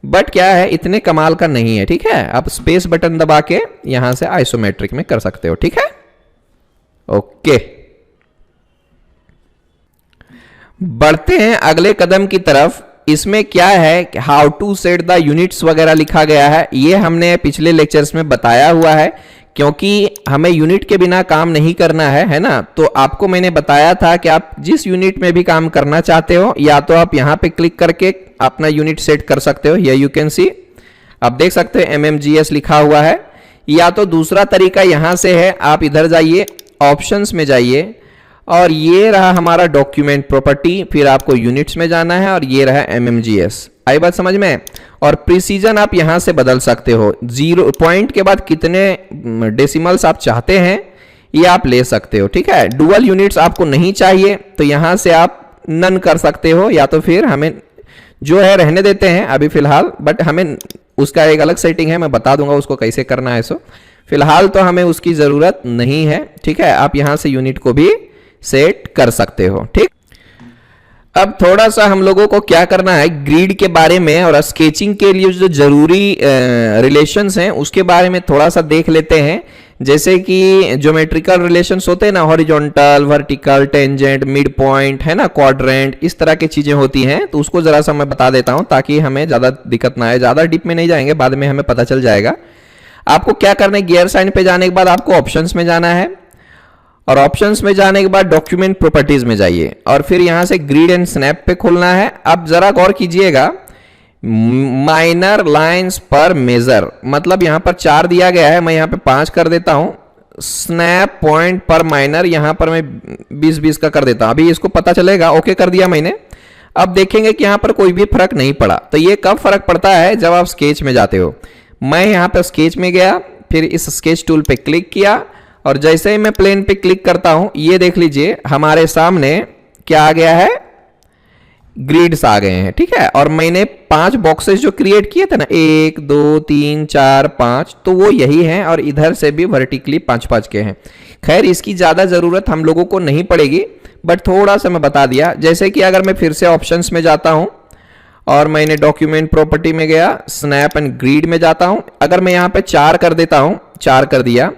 बट क्या है इतने कमाल का नहीं है, ठीक है। आप स्पेस बटन दबा के यहां से आइसोमेट्रिक में कर सकते हो, ठीक है। ओके, बढ़ते हैं अगले कदम की तरफ। इसमें क्या है, how to set the units वगैरह लिखा गया है। ये हमने पिछले लेक्चर्स में बताया हुआ है, क्योंकि हमें यूनिट के बिना काम नहीं करना है ना। तो आपको मैंने बताया था कि आप जिस यूनिट में भी काम करना चाहते हो, या तो आप यहां पे क्लिक करके अपना यूनिट सेट कर सकते हो, ये यू कैन सी, आप देख सकते हो MMGS लिखा हुआ है। या तो दूसरा तरीका यहां से है, आप इधर जाइए, ऑप्शंस में जाइए, और ये रहा हमारा डॉक्यूमेंट प्रॉपर्टी, फिर आपको यूनिट्स में जाना है और ये रहा MMGS। आई बात समझ में। और प्रिसीजन आप यहां से बदल सकते हो, 0 पॉइंट के बाद कितने डेसिमल्स आप चाहते हैं ये आप ले सकते हो, ठीक है। डुअल यूनिट्स आपको नहीं चाहिए तो यहां से आप नन कर सकते हो, या तो फिर हमें जो है रहने देते हैं अभी फिलहाल, बट हमें उसका एक अलग सेटिंग है, मैं बता दूंगा उसको कैसे करना है। सो फिलहाल तो हमें उसकी जरूरत नहीं है, ठीक है। आप यहां से यूनिट को भी सेट कर सकते हो, ठीक। अब थोड़ा सा हम लोगों को क्या करना है, ग्रिड के बारे में और स्केचिंग के लिए जो जरूरी रिलेशंस हैं उसके बारे में थोड़ा सा देख लेते हैं। जैसे कि ज्योमेट्रिकल रिलेशंस होते हैं ना, horizontal, vertical, tangent, mid point, है ना, क्वाड्रेंट, इस तरह की चीजें होती हैं। तो उसको जरा सा मैं बता देता हूं ताकि हमें ज्यादा दिक्कत ना आए। ज्यादा डीप में नहीं जाएंगे, बाद में हमें पता चल जाएगा। आपको क्या करना है, गियर साइन पे जाने के बाद आपको ऑप्शंस में जाना है, और ऑप्शंस में जाने के बाद डॉक्यूमेंट प्रॉपर्टीज में जाइए, और फिर यहां से ग्रिड एंड स्नैप पे खोलना है। अब जरा गौर कीजिएगा, माइनर लाइंस पर मेजर, मतलब यहां पर 4 दिया गया है, मैं यहां पे 5 कर देता हूं। स्नैप पॉइंट पर माइनर यहां पर मैं 20-20 का कर देता हूं। अभी इसको पता चलेगा, ओके कर दिया मैंने। अब देखेंगे कि यहां पर कोई भी फर्क नहीं पड़ा। तो ये कब फर्क पड़ता है, जब आप स्केच में जाते हो। मैं यहां पर स्केच में गया, फिर इस स्केच टूल पे क्लिक किया, और जैसे ही मैं प्लेन पे क्लिक करता हूं, ये देख लीजिए हमारे सामने क्या आ गया है, ग्रिड्स आ गए हैं, ठीक है। और मैंने 5 बॉक्सेस जो क्रिएट किए थे ना, 1 2 3 4 5, तो वो यही हैं, और इधर से भी वर्टिकली 5-5 के हैं। खैर इसकी ज्यादा जरूरत हम लोगों को नहीं पड़ेगी, बट थोड़ा सा मैं बता दिया। जैसे कि अगर मैं फिर से ऑप्शंस में जाता हूं और मैंने डॉक्यूमेंट प्रॉपर्टी में गया, स्नैप एंड ग्रिड में जाता हूं, अगर मैं यहां पे 4 कर देता हूं, 4 कर दिया,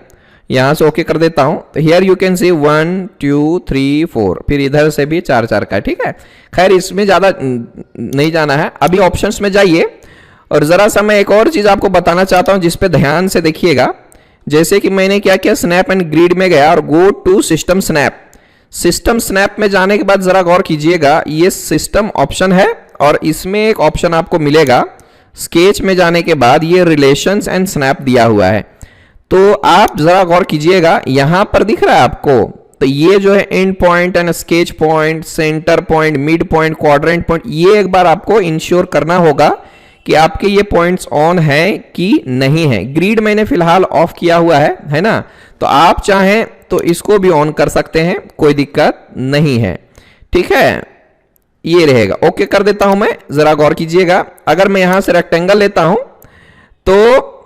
यहां से ओके कर देता हूं। तो हियर यू कैन सी 1 2 3 4, फिर इधर से भी 4 4 का है, ठीक है। खैर इसमें ज्यादा नहीं जाना है, अभी ऑप्शंस में जाइए और जरा सा मैं एक और चीज आपको बताना चाहता हूं जिस पे ध्यान से देखिएगा। जैसे कि मैंने क्या किया, स्नैप एंड ग्रिड में गया और go to system snap. System snap में जाने के बाद जरा गौर कीजिएगा, ये सिस्टम ऑप्शन है और इसमें एक ऑप्शन आपको मिलेगा स्केच में जाने के बाद, ये रिलेशंस एंड स्नैप दिया हुआ है। तो आप जरा गौर कीजिएगा, यहां पर दिख रहा है आपको, तो ये जो है and point and sketch point, centre point, mid point, quadrant point, ये एक बार आपको इंश्योर करना होगा कि आपके ये पॉइंट्स ऑन है कि नहीं है। ग्रिड मैंने फिलहाल ऑफ किया हुआ है ना, तो आप चाहें तो इसको भी ऑन कर सकते हैं, कोई दिक्कत नहीं है, ठीक है। ये रहेगा, ओके कर देता हूं मैं, जरा गौर कीजिएगा। अगर मैं यहां से रेक्टेंगल लेता हूं तो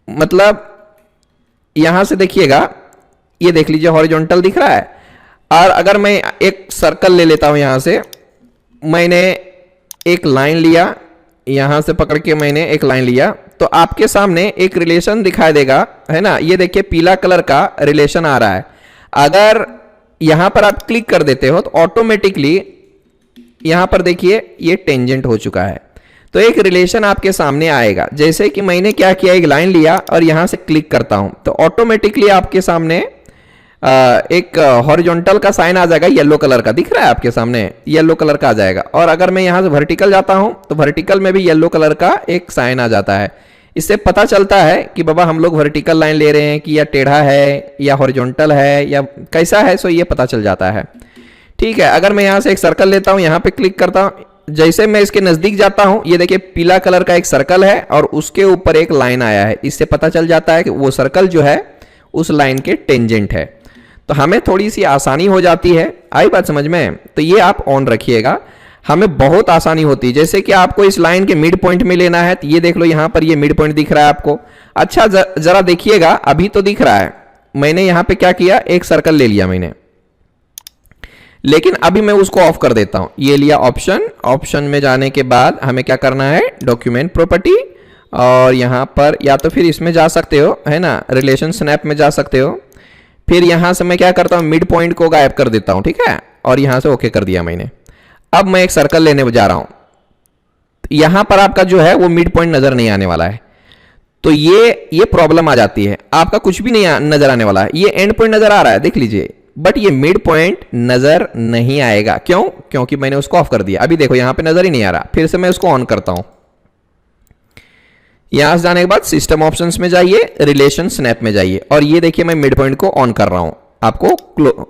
मतलब यहां से देखिएगा, ये देख लीजिए हॉरिजॉन्टल दिख रहा है। और अगर मैं एक सर्कल ले लेता हूं, यहां से मैंने एक लाइन लिया, यहां से पकड़ के मैंने एक लाइन लिया, तो आपके सामने एक रिलेशन दिखाई देगा, है ना। ये देखिए पीला कलर का रिलेशन आ रहा है। अगर यहां पर आप क्लिक कर देते हो तो ऑटोमेटिकली यहां पर देखिए ये टेंजेंट हो चुका है, तो एक रिलेशन आपके सामने आएगा। जैसे कि मैंने क्या किया, एक लाइन लिया और यहां से क्लिक करता हूं तो ऑटोमेटिकली आपके सामने एक हॉरिजॉन्टल का साइन आ जाएगा, येलो कलर का दिख रहा है आपके सामने, येलो कलर का आ जाएगा। और अगर मैं यहां से वर्टिकल जाता हूं तो वर्टिकल में भी येलो कलर का एक साइन आ जाता है। इससे पता चलता है कि बाबा हम लोग वर्टिकल लाइन ले रहे हैं कि या टेढ़ा है या हॉरिजॉन्टल है या कैसा है, सो ये पता चल जाता है, ठीक है। अगर मैं यहां से एक सर्कल लेता हूं, यहां पे क्लिक करता हूं, जैसे मैं इसके नजदीक जाता हूं, ये देखिए पीला कलर का एक सर्कल है और उसके ऊपर एक लाइन आया है। इससे पता चल जाता है कि वो सर्कल जो है उस लाइन के टेंजेंट है, तो हमें थोड़ी सी आसानी हो जाती है। आई बात समझ में? तो ये आप ऑन रखिएगा, हमें बहुत आसानी होती है। जैसे कि आपको इस लाइन के मिड पॉइंट में लेना है, तो ये देख लो यहां पर ये मिड पॉइंट दिख रहा है आपको। अच्छा जरा देखिएगा, अभी तो दिख रहा है, मैंने यहां पे क्या किया, एक सर्कल ले लिया मैंने, लेकिन अभी मैं उसको ऑफ कर देता हूं। ये लिया ऑप्शन, ऑप्शन में जाने के बाद हमें क्या करना है, डॉक्यूमेंट प्रॉपर्टी, और यहां पर या तो फिर इसमें जा सकते हो, है ना, रिलेशन स्नैप में जा सकते हो। फिर यहां से मैं क्या करता हूं, मिड पॉइंट को गायब कर देता हूं, ठीक है, और यहां से ओके कर दिया मैंने। अब मैं एक सर्कल लेने जा रहा हूं, यहां पर आपका जो है वो मिड पॉइंट नजर नहीं आने वाला है, तो ये प्रॉब्लम आ जाती है, आपका कुछ भी नहीं नजर आने वाला है। ये एंड पॉइंट नजर आ रहा है, देख लीजिए, बट ये मिड पॉइंट नजर नहीं आएगा। क्यों? क्योंकि मैंने उसको ऑफ कर दिया। अभी देखो यहां पे नजर ही नहीं आ रहा। फिर से मैं उसको ऑन करता हूं। यहां से जाने के बाद सिस्टम ऑप्शंस में जाइए, रिलेशन स्नैप में जाइए, और ये देखिए मैं मिड पॉइंट को ऑन कर रहा हूं, आपको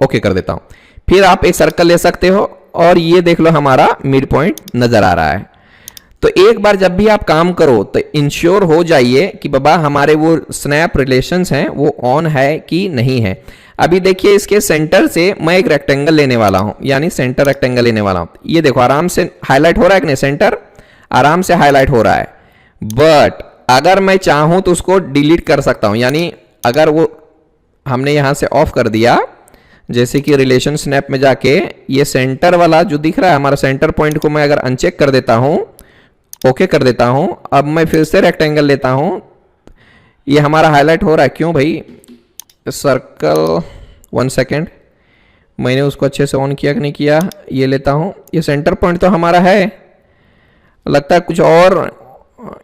ओके कर देता हूं। फिर आप एक सर्कल ले सकते हो और ये देख लो हमारा मिड पॉइंट नजर आ रहा है। तो एक बार जब भी आप काम करो तो इंश्योर हो जाइए कि बाबा हमारे वो स्नैप रिलेशंस हैं वो ऑन है कि नहीं है। अभी देखिए इसके सेंटर से मैं एक रेक्टेंगल लेने वाला हूं, यानी सेंटर रेक्टेंगल लेने वाला हूं। ये देखो आराम से हाईलाइट हो रहा है कि नहीं, सेंटर आराम से हाईलाइट हो रहा है। बट अगर मैं चाहूं तो उसको डिलीट कर सकता हूं, यानी अगर वो हमने यहां से ऑफ कर दिया, जैसे कि रिलेशन स्नैप में जाके ये सेंटर वाला जो दिख रहा है हमारा सेंटर पॉइंट को मैं अगर अनचेक कर देता हूं, ओके कर देता हूं, अब मैं फिर से रेक्टेंगल लेता हूं, ये हमारा हाईलाइट हो रहा है। क्यों भाई? सर्कल 1 सेकेंड, मैंने उसको अच्छे से ऑन किया कि नहीं किया, ये लेता हूं। ये सेंटर पॉइंट तो हमारा है, लगता है कुछ और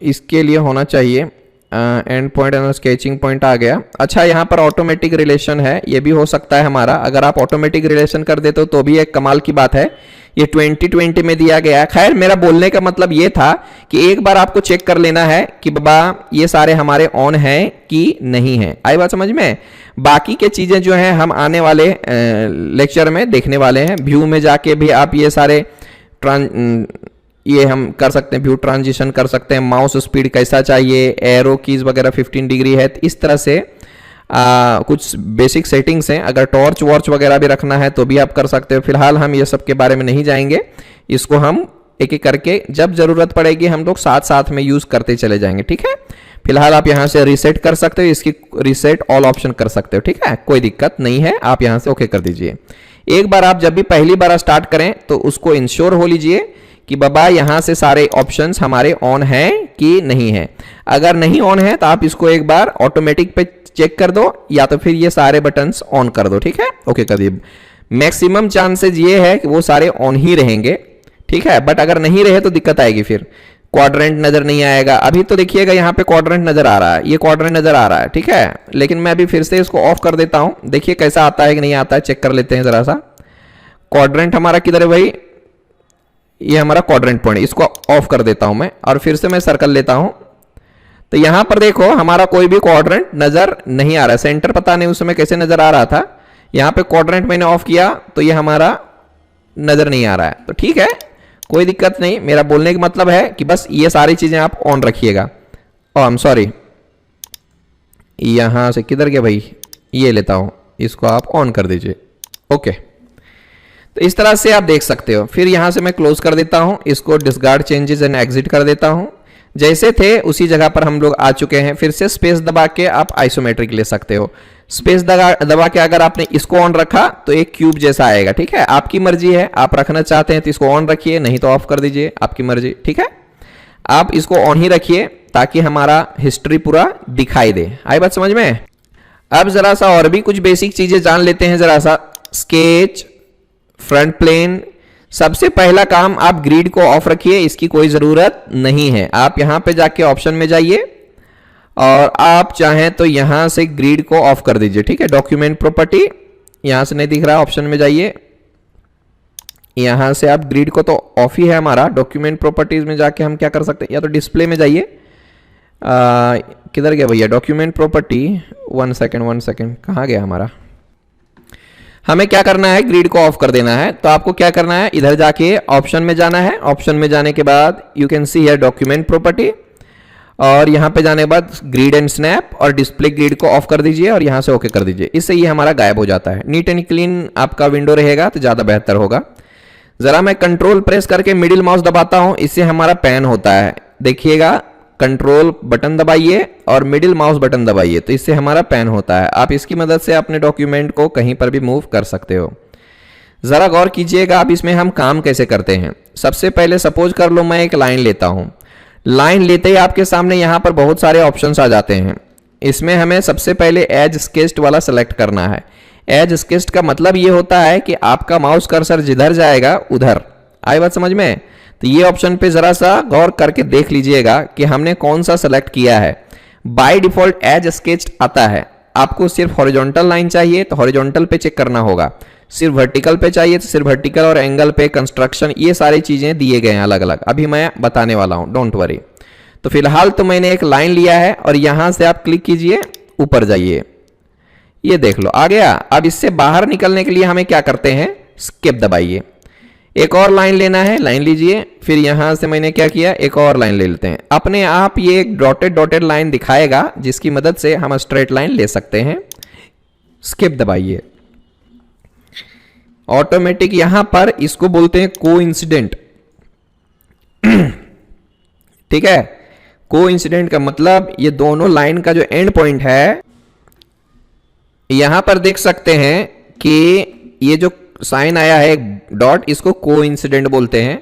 इसके लिए होना चाहिए। End point and sketching point आ गया। अच्छा यहाँ पर ऑटोमेटिक रिलेशन है, ये भी हो सकता है हमारा। अगर आप ऑटोमेटिक रिलेशन कर देते हो तो भी एक कमाल की बात है। ये 2020 में दिया गया है। खैर मेरा बोलने का मतलब ये था कि एक बार आपको चेक कर लेना है कि बाबा ये सारे हमारे ऑन हैं कि नहीं है। आई बात समझ में? बाकी के चीजें जो हैं हम आने वाले लेक्चर में देखने वाले हैं। व्यू में जाके भी आप ये सारे ये हम कर सकते हैं, व्यू ट्रांजिशन कर सकते हैं, माउस स्पीड कैसा चाहिए, एरो कीज वगैरह 15 डिग्री है, तो इस तरह से कुछ बेसिक सेटिंग्स हैं। अगर टॉर्च वॉर्च वगैरह भी रखना है तो भी आप कर सकते हो। फिलहाल हम ये सब के बारे में नहीं जाएंगे, इसको हम एक एक करके जब जरूरत पड़ेगी हम लोग साथ साथ में यूज करते चले जाएंगे, ठीक है। फिलहाल आप यहाँ से रीसेट कर सकते हो, इसकी रीसेट ऑल ऑप्शन कर सकते हो, ठीक है, कोई दिक्कत नहीं है। आप यहाँ से ओके कर दीजिए। एक बार आप जब भी पहली बार स्टार्ट करें तो उसको इंश्योर हो लीजिए कि बाबा यहाँ से सारे ऑप्शंस हमारे ऑन हैं कि नहीं है। अगर नहीं ऑन है तो आप इसको एक बार ऑटोमेटिक पे चेक कर दो, या तो फिर ये सारे बटन्स ऑन कर दो। ठीक है, ओके कर दिए। मैक्सिमम चांसेस ये है कि वो सारे ऑन ही रहेंगे। ठीक है, बट अगर नहीं रहे तो दिक्कत आएगी, फिर क्वाड्रेंट नजर नहीं आएगा। अभी तो देखिएगा यहाँ पे क्वाड्रेंट नजर आ रहा है, ये क्वाड्रेंट नजर आ रहा है। ठीक है, लेकिन मैं अभी फिर से इसको ऑफ कर देता हूँ, देखिए कैसा आता है कि नहीं आता है, चेक कर लेते हैं जरा सा। क्वाड्रेंट हमारा किधर है भाई, ये हमारा क्वाड्रेंट पॉइंट, इसको ऑफ कर देता हूं मैं और फिर से मैं सर्कल लेता हूं। तो यहां पर देखो हमारा कोई भी क्वाड्रेंट नजर नहीं आ रहा है। सेंटर पता नहीं उस समय कैसे नजर आ रहा था, यहां पे क्वाड्रेंट मैंने ऑफ किया तो ये हमारा नजर नहीं आ रहा है। तो ठीक है, कोई दिक्कत नहीं। मेरा बोलने का मतलब है कि बस ये सारी चीजें आप ऑन रखिएगा। ओ आई एम सॉरी, यहां से किधर गया भाई, ये लेता हूं, इसको आप ऑन कर दीजिए। ओके, तो इस तरह से आप देख सकते हो। फिर यहां से मैं क्लोज कर देता हूं, इसको डिसगार्ड चेंजेस एंड एग्जिट कर देता हूं। जैसे थे उसी जगह पर हम लोग आ चुके हैं। फिर से स्पेस दबा के आप आइसोमेट्रिक ले सकते हो। स्पेस दबा के अगर आपने इसको ऑन रखा तो एक क्यूब जैसा आएगा। ठीक है, आपकी मर्जी है, आप रखना चाहते हैं तो इसको ऑन रखिए, नहीं तो ऑफ कर दीजिए, आपकी मर्जी। ठीक है, आप इसको ऑन ही रखिए ताकि हमारा हिस्ट्री पूरा दिखाई दे। आई बात समझ में? अब जरा सा और भी कुछ बेसिक चीजें जान लेते हैं। जरा सा स्केच, फ्रंट प्लेन, सबसे पहला काम आप ग्रिड को ऑफ रखिए, इसकी कोई जरूरत नहीं है। आप यहां पे जाके ऑप्शन में जाइए और आप चाहें तो यहां से ग्रिड को ऑफ कर दीजिए। ठीक है, डॉक्यूमेंट प्रॉपर्टी, यहां से नहीं दिख रहा, ऑप्शन में जाइए, यहां से आप ग्रिड को तो ऑफ ही है हमारा। डॉक्यूमेंट प्रॉपर्टीज में जाके हम क्या कर सकते हैं, या तो डिस्प्ले में जाइए, किधर गया भैया डॉक्यूमेंट प्रॉपर्टी, वन सेकेंड कहां गया हमारा। हमें क्या करना है, ग्रिड को ऑफ कर देना है। तो आपको क्या करना है, इधर जाके ऑप्शन में जाना है। ऑप्शन में जाने के बाद you can see here document property, और यहां पे जाने के बाद ग्रिड एंड स्नैप और डिस्प्ले ग्रिड को ऑफ कर दीजिए और यहां से ओके कर दीजिए। इससे ये हमारा गायब हो जाता है। नीट एंड क्लीन आपका विंडो रहेगा तो ज्यादा बेहतर होगा। जरा मैं कंट्रोल प्रेस करके मिडिल माउस दबाता हूं, इससे हमारा पैन होता है। देखिएगा, कंट्रोल बटन दबाइए और मिडिल माउस बटन दबाइए, तो इससे हमारा पैन होता है। आप इसकी मदद से अपने डॉक्यूमेंट को कहीं पर भी मूव कर सकते हो। जरा गौर कीजिएगा, आप इसमें हम काम कैसे करते हैं। सबसे पहले सपोज कर लो मैं एक लाइन लेता हूं। लाइन लेते ही आपके सामने यहां पर बहुत सारे ऑप्शंस आ जाते हैं। इसमें हमें सबसे पहले एज स्केच्ड वाला सेलेक्ट करना है। एज स्केच्ड का मतलब ये होता है कि आपका माउस कर्सर जिधर जाएगा उधर। आई बात समझ में? तो ये ऑप्शन पे जरा सा गौर करके देख लीजिएगा कि हमने कौन सा सेलेक्ट किया है। बाय डिफॉल्ट एज स्केच्ड आता है। आपको सिर्फ हॉरिजॉन्टल लाइन चाहिए तो हॉरिजॉन्टल पे चेक करना होगा, सिर्फ वर्टिकल पे चाहिए तो सिर्फ वर्टिकल, और एंगल पे, कंस्ट्रक्शन, ये सारी चीजें दिए गए हैं अलग अलग। अभी मैं बताने वाला हूं, डोंट वरी। तो फिलहाल तो मैंने एक लाइन लिया है और यहां से आप क्लिक कीजिए, ऊपर जाइए, ये देख लो आ गया। अब इससे बाहर निकलने के लिए हमें क्या करते हैं, स्केप दबाइए। एक और लाइन लेना है, लाइन लीजिए। फिर यहां से मैंने क्या किया, एक और लाइन ले लेते हैं। अपने आप ये एक डॉटेड लाइन दिखाएगा जिसकी मदद से हम स्ट्रेट लाइन ले सकते हैं। स्किप दबाइए, ऑटोमेटिक यहां पर इसको बोलते हैं कोइंसिडेंट। ठीक है, कोइंसिडेंट का मतलब ये दोनों लाइन का जो एंड पॉइंट है, यहां पर देख सकते हैं कि ये जो साइन आया है डॉट, इसको कोइंसिडेंट बोलते हैं।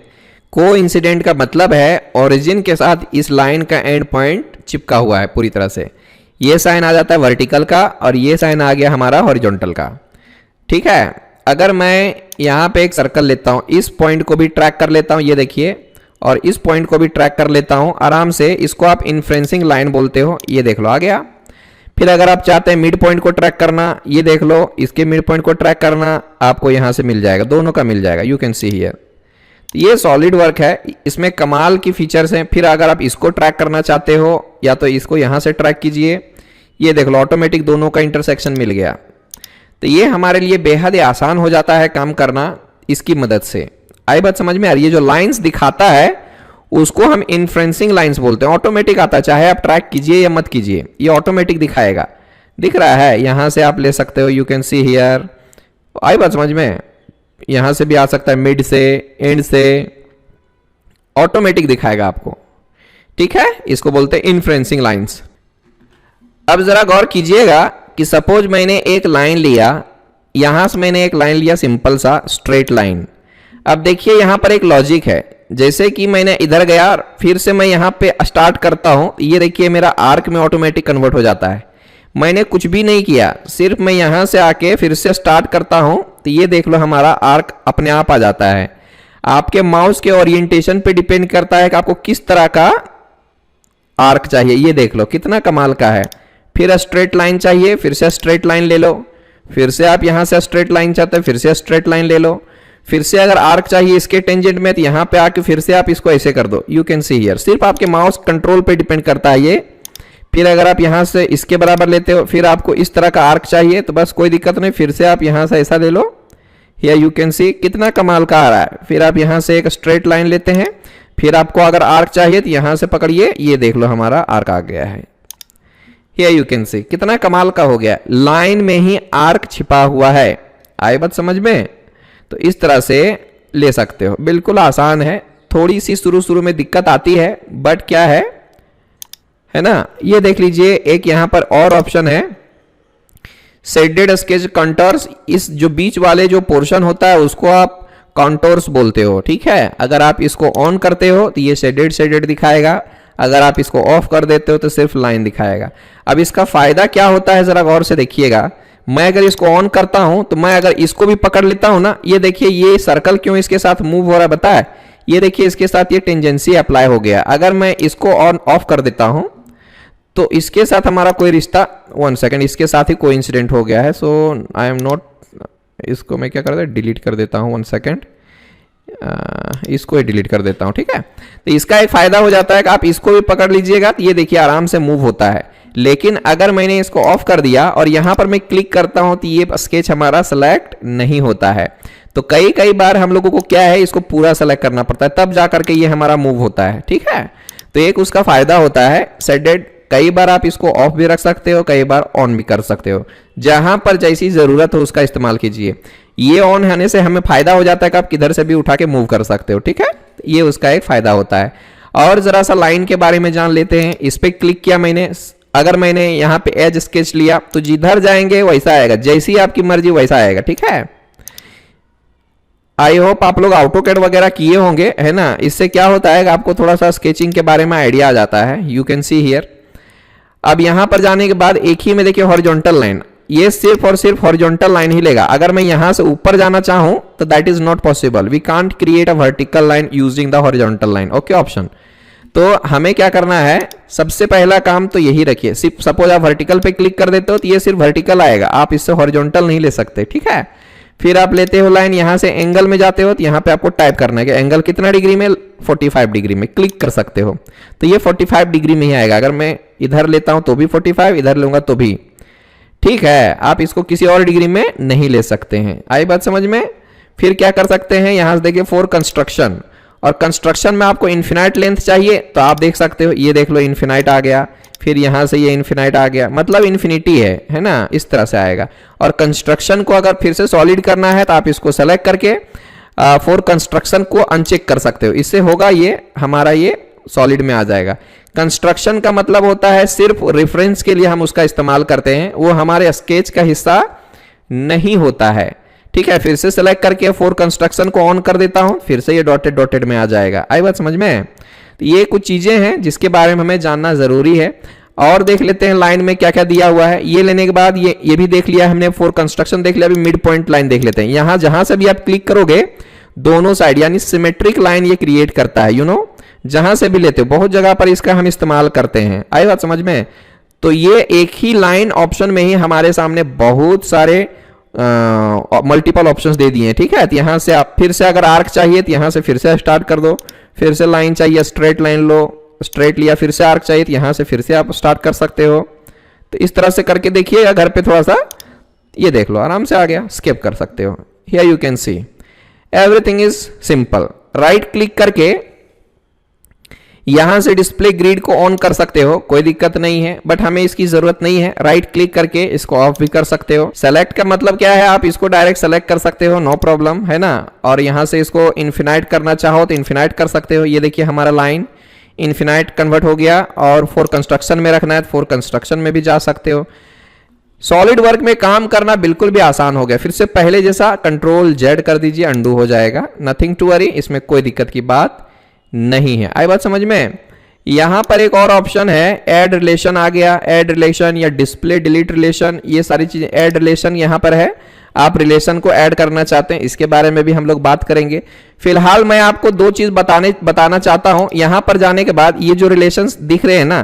कोइंसिडेंट का मतलब है ओरिजिन के साथ इस लाइन का एंड पॉइंट चिपका हुआ है पूरी तरह से। ये साइन आ जाता है वर्टिकल का और ये साइन आ गया हमारा हॉरिजॉन्टल का। ठीक है, अगर मैं यहां पे एक सर्कल लेता हूं, इस पॉइंट को भी ट्रैक कर लेता हूं, ये देखिए, और इस पॉइंट को भी ट्रैक कर लेता हूं आराम से। इसको आप इन्फ्रेंसिंग लाइन बोलते हो, ये देख लो आ गया। फिर अगर आप चाहते हैं मिड पॉइंट को ट्रैक करना, ये देख लो, इसके मिड पॉइंट को ट्रैक करना आपको यहां से मिल जाएगा, दोनों का मिल जाएगा, यू कैन सी हियर। ये सॉलिड वर्क है, इसमें कमाल की फीचर्स हैं। फिर अगर आप इसको ट्रैक करना चाहते हो या तो इसको यहां से ट्रैक कीजिए, ये देख लो ऑटोमेटिक दोनों का इंटरसेक्शन मिल गया। तो ये हमारे लिए बेहद आसान हो जाता है काम करना इसकी मदद से। आई बात समझ में आ रही है? जो लाइंस दिखाता है उसको हम इन्फ्रेंसिंग लाइंस बोलते हैं। ऑटोमेटिक आता है, चाहे आप ट्रैक कीजिए या मत कीजिए, ये ऑटोमेटिक दिखाएगा। दिख रहा है, यहां से आप ले सकते हो, यू कैन सी हियर। आई बात समझ में? यहां से भी आ सकता है, मिड से, एंड से, ऑटोमेटिक दिखाएगा आपको। ठीक है, इसको बोलते हैं इन्फ्रेंसिंग लाइंस। अब जरा गौर कीजिएगा कि सपोज मैंने एक लाइन लिया, यहां से मैंने एक लाइन लिया, सिंपल सा स्ट्रेट लाइन। अब देखिए यहां पर एक लॉजिक है, जैसे कि मैंने इधर गया, फिर से मैं यहाँ पे स्टार्ट करता हूँ, ये देखिए मेरा आर्क में ऑटोमेटिक कन्वर्ट हो जाता है। मैंने कुछ भी नहीं किया, सिर्फ मैं यहाँ से आके फिर से स्टार्ट करता हूँ तो ये देख लो हमारा आर्क अपने आप आ जाता है। आपके माउस के ओरिएंटेशन पे डिपेंड करता है कि आपको किस तरह का आर्क चाहिए। ये देख लो कितना कमाल का है। फिर स्ट्रेट लाइन चाहिए, फिर से स्ट्रेट लाइन ले लो। फिर से आप यहां से स्ट्रेट लाइन चाहते हैं, फिर से स्ट्रेट लाइन ले लो। फिर से अगर आर्क चाहिए इसके टेंजेंट में तो यहां पे आके फिर से आप इसको ऐसे कर दो। यू कैन सी हियर, सिर्फ आपके माउस कंट्रोल पे डिपेंड करता है ये। फिर अगर आप यहां से इसके बराबर लेते हो, फिर आपको इस तरह का आर्क चाहिए तो बस कोई दिक्कत नहीं, फिर से आप यहां से ऐसा ले लो। या यू कैन सी कितना कमाल का आ रहा है। फिर आप यहां से एक स्ट्रेट लाइन लेते हैं, फिर आपको अगर आर्क चाहिए तो यहां से पकड़िए, ये देख लो हमारा आर्क आ गया है। हियर यू कैन सी कितना कमाल का हो गया, लाइन में ही आर्क छिपा हुआ है। आए बात समझ में? तो इस तरह से ले सकते हो, बिल्कुल आसान है। थोड़ी सी शुरू में दिक्कत आती है, बट क्या है ना, ये देख लीजिए एक यहां पर और ऑप्शन है, शेडेड स्केच कंटूर्स। इस जो बीच वाले जो पोर्शन होता है उसको आप कॉन्टोर्स बोलते हो, ठीक है। अगर आप इसको ऑन करते हो तो ये शेडेड दिखाएगा, अगर आप इसको ऑफ कर देते हो तो सिर्फ लाइन दिखाएगा। अब इसका फायदा क्या होता है जरा गौर से देखिएगा। मैं अगर इसको ऑन करता हूं तो मैं अगर इसको भी पकड़ लेता हूं ना, ये देखिए ये सर्कल क्यों इसके साथ मूव हो रहा है बता है, ये देखिए इसके साथ ये टेंजेंसी अप्लाई हो गया। अगर मैं इसको ऑन ऑफ कर देता हूं तो इसके साथ हमारा कोई रिश्ता, 1 सेकेंड, इसके साथ ही कोई इंसिडेंट हो गया है। सो आई एम नॉट, इसको मैं क्या करता हूँ डिलीट कर देता हूँ, 1 सेकेंड, इसको ही डिलीट कर देता हूँ, ठीक है। तो इसका एक फायदा हो जाता है कि आप इसको भी पकड़ लीजिएगा तो ये देखिए आराम से मूव होता है। लेकिन अगर मैंने इसको ऑफ कर दिया और यहां पर मैं क्लिक करता हूं तो ये स्केच हमारा सेलेक्ट नहीं होता है। तो कई बार हम लोगों को क्या है, इसको पूरा सेलेक्ट करना पड़ता है, तब जाकर के ये हमारा मूव होता है, ठीक है। तो एक उसका फायदा होता है शेडेड। कई बार आप इसको ऑफ भी रख सकते हो, कई बार ऑन भी कर सकते हो, जहां पर जैसी जरूरत हो उसका इस्तेमाल कीजिए। ये ऑन होने से हमें फायदा हो जाता है कि आप किधर से भी उठा के मूव कर सकते हो, ठीक है। ये उसका एक फायदा होता है। और जरा सा लाइन के बारे में जान लेते हैं। इस पे क्लिक किया मैंने, अगर मैंने यहाँ पे एज स्केच लिया तो जिधर जाएंगे वैसा आएगा, जैसी आपकी मर्जी वैसा आएगा, ठीक है। आई होप आप लोग ऑटोकैड वगैरह किए होंगे, है ना। इससे क्या होता है कि आपको थोड़ा सा स्केचिंग के बारे में आइडिया आ जाता है। You can see here. अब यहां पर जाने के बाद एक ही में देखिए हॉरिजॉन्टल लाइन, ये सिर्फ और सिर्फ हॉरिजॉन्टल लाइन ही लेगा। अगर मैं यहां से ऊपर जाना चाहूं तो that is not possible, we can't create a vertical line using the horizontal line, okay option. तो हमें क्या करना है, सबसे पहला काम तो यही रखिए। सिर्फ सपोज आप वर्टिकल पे क्लिक कर देते हो तो ये सिर्फ वर्टिकल आएगा, आप इससे हॉरिजॉन्टल नहीं ले सकते, ठीक है। फिर आप लेते हो लाइन, यहां से एंगल में जाते हो तो यहां पे आपको टाइप करना है कि एंगल कितना डिग्री में, 45 डिग्री में, क्लिक कर सकते हो तो ये 45 डिग्री में ही आएगा। अगर मैं इधर लेता हूं तो भी 45, इधर लूंगा तो भी, ठीक है। आप इसको किसी और डिग्री में नहीं ले सकते हैं। आई बात समझ में? फिर क्या कर सकते हैं, यहां से देखिए फॉर कंस्ट्रक्शन, और कंस्ट्रक्शन में आपको इन्फिनाइट लेंथ चाहिए तो आप देख सकते हो, ये देख लो इन्फिनाइट आ गया, फिर यहां से ये इन्फिनाइट आ गया, मतलब इन्फिनिटी है ना, इस तरह से आएगा। और कंस्ट्रक्शन को अगर फिर से सॉलिड करना है तो आप इसको सेलेक्ट करके फॉर कंस्ट्रक्शन को अनचेक कर सकते हो, इससे होगा ये हमारा ये सॉलिड में आ जाएगा। कंस्ट्रक्शन का मतलब होता है सिर्फ रेफरेंस के लिए हम उसका इस्तेमाल करते हैं, वो हमारे स्केच का हिस्सा नहीं होता है, ठीक है। फिर से सेलेक्ट करके फॉर कंस्ट्रक्शन को ऑन कर देता हूं, फिर से ये डॉटेड में आ जाएगा। आई बात समझ में? तो ये कुछ चीजें हैं जिसके बारे में हमें जानना जरूरी है। और देख लेते हैं लाइन में क्या क्या दिया हुआ है। ये लेने के बाद ये भी देख लिया हमने, फॉर कंस्ट्रक्शन देख लिया। अभी मिड पॉइंट लाइन देख लेते हैं। यहां जहां से भी आप क्लिक करोगे दोनों साइड यानी सिमेट्रिक लाइन ये क्रिएट करता है, यू नो, जहां से भी लेते हो। बहुत जगह पर इसका हम इस्तेमाल करते हैं। आई बात समझ में? तो ये एक ही लाइन ऑप्शन में ही हमारे सामने बहुत सारे मल्टीपल ऑप्शंस दे दिए हैं, ठीक है। तो यहां से आप फिर से अगर आर्क चाहिए तो यहां से फिर से स्टार्ट कर दो, फिर से लाइन चाहिए स्ट्रेट लाइन लो, स्ट्रेट लिया, फिर से आर्क चाहिए तो यहां से फिर से आप स्टार्ट कर सकते हो। तो इस तरह से करके देखिएगा, घर पे थोड़ा सा ये देख लो, आराम से आ गया, स्किप कर सकते हो। Here you can see everything is simple. Right click करके यहां से डिस्प्ले ग्रिड को ऑन कर सकते हो, कोई दिक्कत नहीं है, बट हमें इसकी जरूरत नहीं है। राइट क्लिक करके इसको ऑफ भी कर सकते हो। सेलेक्ट का मतलब क्या है, आप इसको डायरेक्ट सेलेक्ट कर सकते हो, नो प्रॉब्लम, है ना। और यहां से इसको इन्फिनाइट करना चाहो तो इन्फिनाइट कर सकते हो। ये देखिए हमारा लाइन इन्फिनाइट कन्वर्ट हो गया। और फॉर कंस्ट्रक्शन में रखना है तो फॉर कंस्ट्रक्शन में भी जा सकते हो। सॉलिड वर्क में काम करना बिल्कुल भी आसान हो गया। फिर से पहले जैसा Ctrl Z कर दीजिए, अंडू हो जाएगा, नथिंग टू वरी, इसमें कोई दिक्कत की बात नहीं है। आई बात समझ में। यहां पर एक और ऑप्शन है, ऐड रिलेशन आ गया, ऐड रिलेशन या डिस्प्ले डिलीट रिलेशन, ये सारी चीजें। ऐड रिलेशन यहां पर है, आप रिलेशन को ऐड करना चाहते हैं, इसके बारे में भी हम लोग बात करेंगे। फिलहाल मैं आपको दो चीज बताना चाहता हूं। यहां पर जाने के बाद ये जो रिलेशंस दिख रहे हैं ना,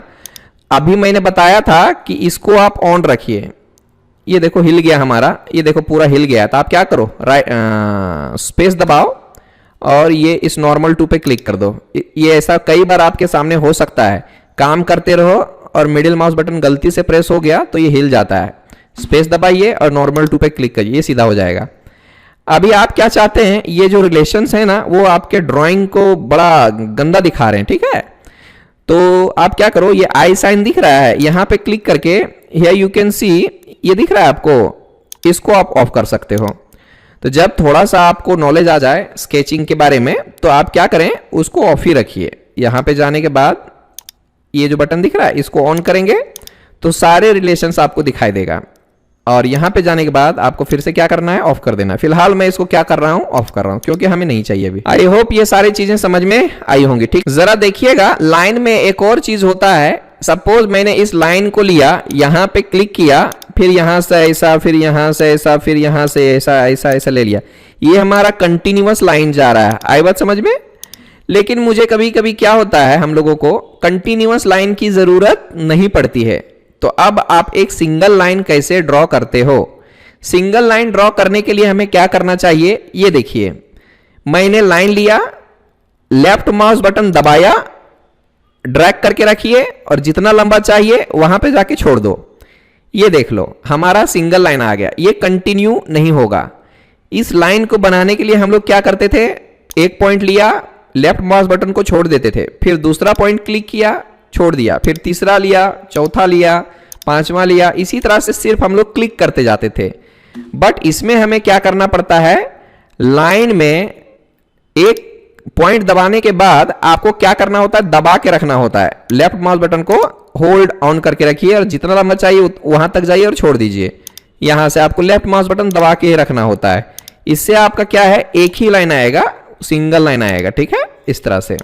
अभी मैंने बताया था कि इसको आप ऑन रखिए। ये देखो हिल गया हमारा, ये देखो पूरा हिल गया। तो आप क्या करो, स्पेस दबाओ और ये इस नॉर्मल टू पे क्लिक कर दो। ये ऐसा कई बार आपके सामने हो सकता है, काम करते रहो और मिडिल माउस बटन गलती से प्रेस हो गया तो ये हिल जाता है। स्पेस दबाइए और नॉर्मल टू पे क्लिक करिए, ये सीधा हो जाएगा। अभी आप क्या चाहते हैं, ये जो रिलेशंस है ना वो आपके ड्राइंग को बड़ा गंदा दिखा रहे हैं, ठीक है। तो आप क्या करो, ये आई साइन दिख रहा है, यहां पे क्लिक करके हियर यू कैन सी, ये दिख रहा है आपको, इसको आप ऑफ कर सकते हो। तो जब थोड़ा सा आपको नॉलेज आ जाए स्केचिंग के बारे में तो आप क्या करें, उसको ऑफ ही रखिए। यहां पे जाने के बाद ये जो बटन दिख रहा है इसको ऑन करेंगे तो सारे रिलेशंस आपको दिखाई देगा। और यहां पे जाने के बाद आपको फिर से क्या करना है, ऑफ कर देना है। फिलहाल मैं इसको क्या कर रहा हूं, ऑफ कर रहा हूं, क्योंकि हमें नहीं चाहिए अभी। आई होप ये सारी चीजें समझ में आई होंगी, ठीक। जरा देखिएगा, लाइन में एक और चीज होता है। सपोज मैंने इस लाइन को लिया, यहां पे क्लिक किया, फिर यहां से ऐसा, फिर यहां से ऐसा, फिर यहां से ऐसा ऐसा ऐसा ले लिया, ये हमारा कंटिन्यूअस लाइन जा रहा है। आई बात समझ में। लेकिन मुझे कभी कभी क्या होता है, हम लोगों को कंटिन्यूअस लाइन की जरूरत नहीं पड़ती है। तो अब आप एक सिंगल लाइन कैसे ड्रॉ करते हो। सिंगल लाइन ड्रॉ करने के लिए हमें क्या करना चाहिए, ये देखिए, मैंने लाइन लिया, लेफ्ट माउस बटन दबाया, ड्रैग करके रखिए और जितना लंबा चाहिए वहां पे जाके छोड़ दो। ये देख लो हमारा सिंगल लाइन आ गया, ये कंटिन्यू नहीं होगा। इस लाइन को बनाने के लिए हम लोग क्या करते थे, एक पॉइंट लिया, लेफ्ट माउस बटन को छोड़ देते थे, फिर दूसरा पॉइंट क्लिक किया, छोड़ दिया, फिर तीसरा लिया, चौथा लिया, पांचवा लिया, इसी तरह से सिर्फ हम लोग क्लिक करते जाते थे। बट इसमें हमें क्या करना पड़ता है, लाइन में एक पॉइंट दबाने के बाद आपको क्या करना होता है, दबा के रखना होता है। लेफ्ट माउस बटन को होल्ड ऑन करके रखिए और जितना लंबा चाहिए वहां तक जाइए और छोड़ दीजिए। यहां से आपको लेफ्ट माउस बटन दबा के रखना होता है। इससे आपका क्या है, एक ही लाइन आएगा, सिंगल लाइन आएगा, ठीक है, इस तरह से।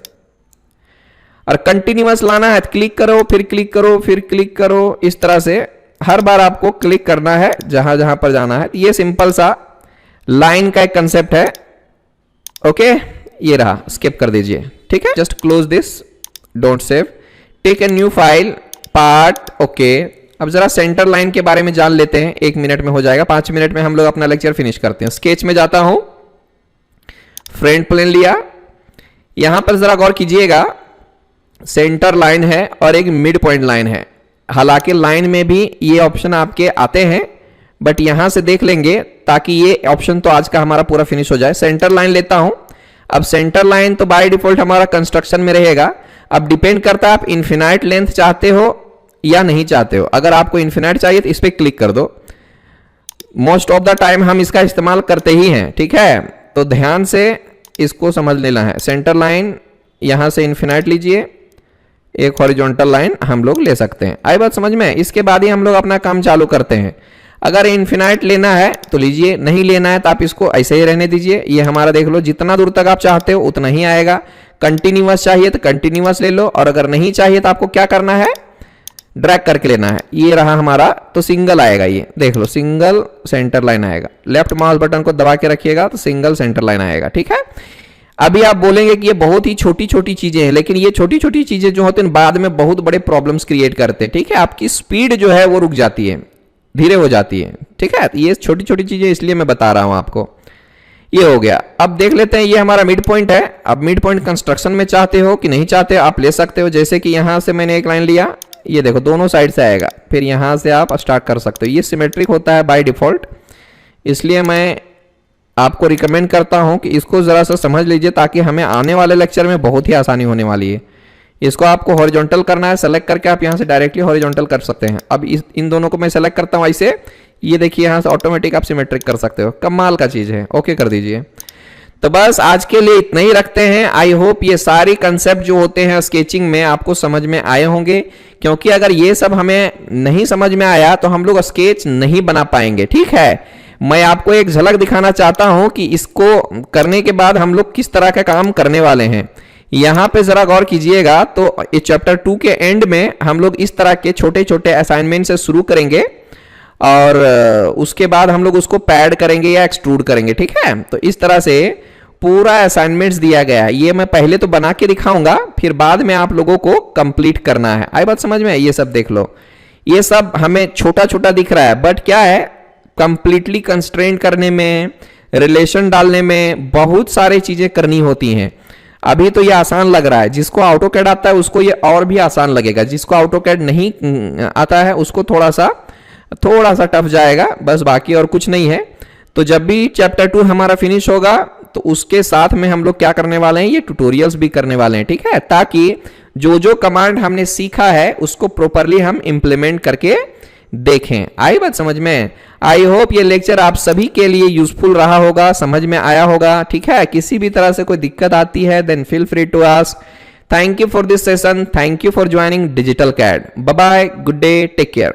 और कंटिन्यूअस लाना है, क्लिक करो, फिर क्लिक करो, फिर क्लिक करो, इस तरह से हर बार आपको क्लिक करना है जहां जहां पर जाना है। ये सिंपल सा लाइन का एक कंसेप्ट है। ओके, ये रहा, स्किप कर दीजिए, ठीक है। Just close this, don't save, take a new file, part, okay. अब जरा सेंटर लाइन के बारे में जान लेते हैं, 1 मिनट में हो जाएगा, 5 मिनट में हम लोग अपना लेक्चर फिनिश करते हैं। स्केच में जाता हूं, फ्रंट प्लेन लिया, यहां पर जरा गौर कीजिएगा, सेंटर लाइन है और एक मिड पॉइंट लाइन है। हालांकि लाइन में भी ये ऑप्शन आपके आते हैं, बट यहां से देख लेंगे ताकि ये ऑप्शन तो आज का हमारा पूरा फिनिश हो जाए। सेंटर लाइन लेता हूं। अब सेंटर लाइन तो बाय डिफॉल्ट हमारा कंस्ट्रक्शन में रहेगा। अब डिपेंड करता है आप इन्फिनाइट लेंथ चाहते हो या नहीं चाहते हो। अगर आपको इन्फिनाइट चाहिए तो इस पर क्लिक कर दो। मोस्ट ऑफ द टाइम हम इसका इस्तेमाल करते ही हैं, ठीक है, तो ध्यान से इसको समझ लेना है। सेंटर लाइन यहां से इन्फिनाइट लीजिए, एक हॉरिजॉन्टल लाइन हम लोग ले सकते हैं। आई बात समझ में। इसके बाद ही हम लोग अपना काम चालू करते हैं। अगर इन्फिनाइट लेना है तो लीजिए, नहीं लेना है तो आप इसको ऐसे ही रहने दीजिए। ये हमारा देख लो, जितना दूर तक आप चाहते हो उतना ही आएगा। कंटिन्यूअस चाहिए तो कंटिन्यूअस ले लो, और अगर नहीं चाहिए तो आपको क्या करना है, ड्रैग करके लेना है। ये रहा हमारा, तो सिंगल आएगा, ये देख लो, सिंगल सेंटर लाइन आएगा। लेफ्ट माउस बटन को दबा के रखिएगा तो सिंगल सेंटर लाइन आएगा, ठीक है। अभी आप बोलेंगे कि ये बहुत ही छोटी छोटी चीजें हैं, लेकिन ये छोटी छोटी चीजें जो होती हैं बाद में बहुत बड़े प्रॉब्लम्स क्रिएट करते हैं, ठीक है। आपकी स्पीड जो है वो रुक जाती है, धीरे हो जाती है, ठीक है। ये छोटी छोटी चीजें इसलिए मैं बता रहा हूं आपको। ये हो गया। अब देख लेते हैं, ये हमारा मिड पॉइंट है। अब मिड पॉइंट कंस्ट्रक्शन में चाहते हो कि नहीं चाहते, आप ले सकते हो। जैसे कि यहां से मैंने एक लाइन लिया, ये देखो दोनों साइड से आएगा, फिर यहां से आप स्टार्ट कर सकते हो। ये सिमेट्रिक होता है बाय डिफॉल्ट, इसलिए मैं आपको रिकमेंड करता हूं कि इसको जरा सा समझ लीजिए ताकि हमें आने वाले लेक्चर में बहुत ही आसानी होने वाली है। इसको आपको हॉरिजॉन्टल करना है, सेलेक्ट करके आप यहां से डायरेक्टली हॉरिजॉन्टल कर सकते हैं। अब इन दोनों को मैं सेलेक्ट करता हूं ऐसे, ये देखिए यहां से ऑटोमेटिक आप सिमेट्रिक कर सकते हो। कमाल का चीज है, ओके कर दीजिए। तो बस आज के लिए इतना ही रखते हैं। आई होप ये सारी कंसेप्ट जो होते हैं स्केचिंग में आपको समझ में आए होंगे, क्योंकि अगर ये सब हमें नहीं समझ में आया तो हम लोग स्केच नहीं बना पाएंगे, ठीक है। मैं आपको एक झलक दिखाना चाहता हूं कि इसको करने के बाद हम लोग किस तरह का काम करने वाले हैं। यहाँ पे जरा गौर कीजिएगा तो इस चैप्टर 2 के एंड में हम लोग इस तरह के छोटे छोटे असाइनमेंट से शुरू करेंगे और उसके बाद हम लोग उसको पैड करेंगे या एक्सट्रूड करेंगे, ठीक है। तो इस तरह से पूरा असाइनमेंट्स दिया गया है। ये मैं पहले तो बना के दिखाऊंगा, फिर बाद में आप लोगों को कंप्लीट करना है। आई बात समझ में? ये सब देख लो, ये सब हमें छोटा छोटा दिख रहा है, बट क्या है, कंप्लीटली कंस्ट्रेंट करने में, रिलेशन डालने में बहुत सारी चीजें करनी होती हैं। अभी तो ये आसान लग रहा है, जिसको ऑटोकैड आता है उसको ये और भी आसान लगेगा, जिसको ऑटोकैड नहीं आता है उसको थोड़ा सा टफ जाएगा, बस बाकी और कुछ नहीं है। तो जब भी चैप्टर 2 हमारा फिनिश होगा तो उसके साथ में हम लोग क्या करने वाले हैं, ये ट्यूटोरियल्स भी करने वाले हैं, ठीक है, ताकि जो जो कमांड हमने सीखा है उसको प्रॉपरली हम इंप्लीमेंट करके देखें। आई बात समझ में? आई होप ये लेक्चर आप सभी के लिए यूजफुल रहा होगा, समझ में आया होगा, ठीक है। किसी भी तरह से कोई दिक्कत आती है then feel free to ask. Thank you for this session, thank you for joining Digital CAD. Bye bye, good day, take care.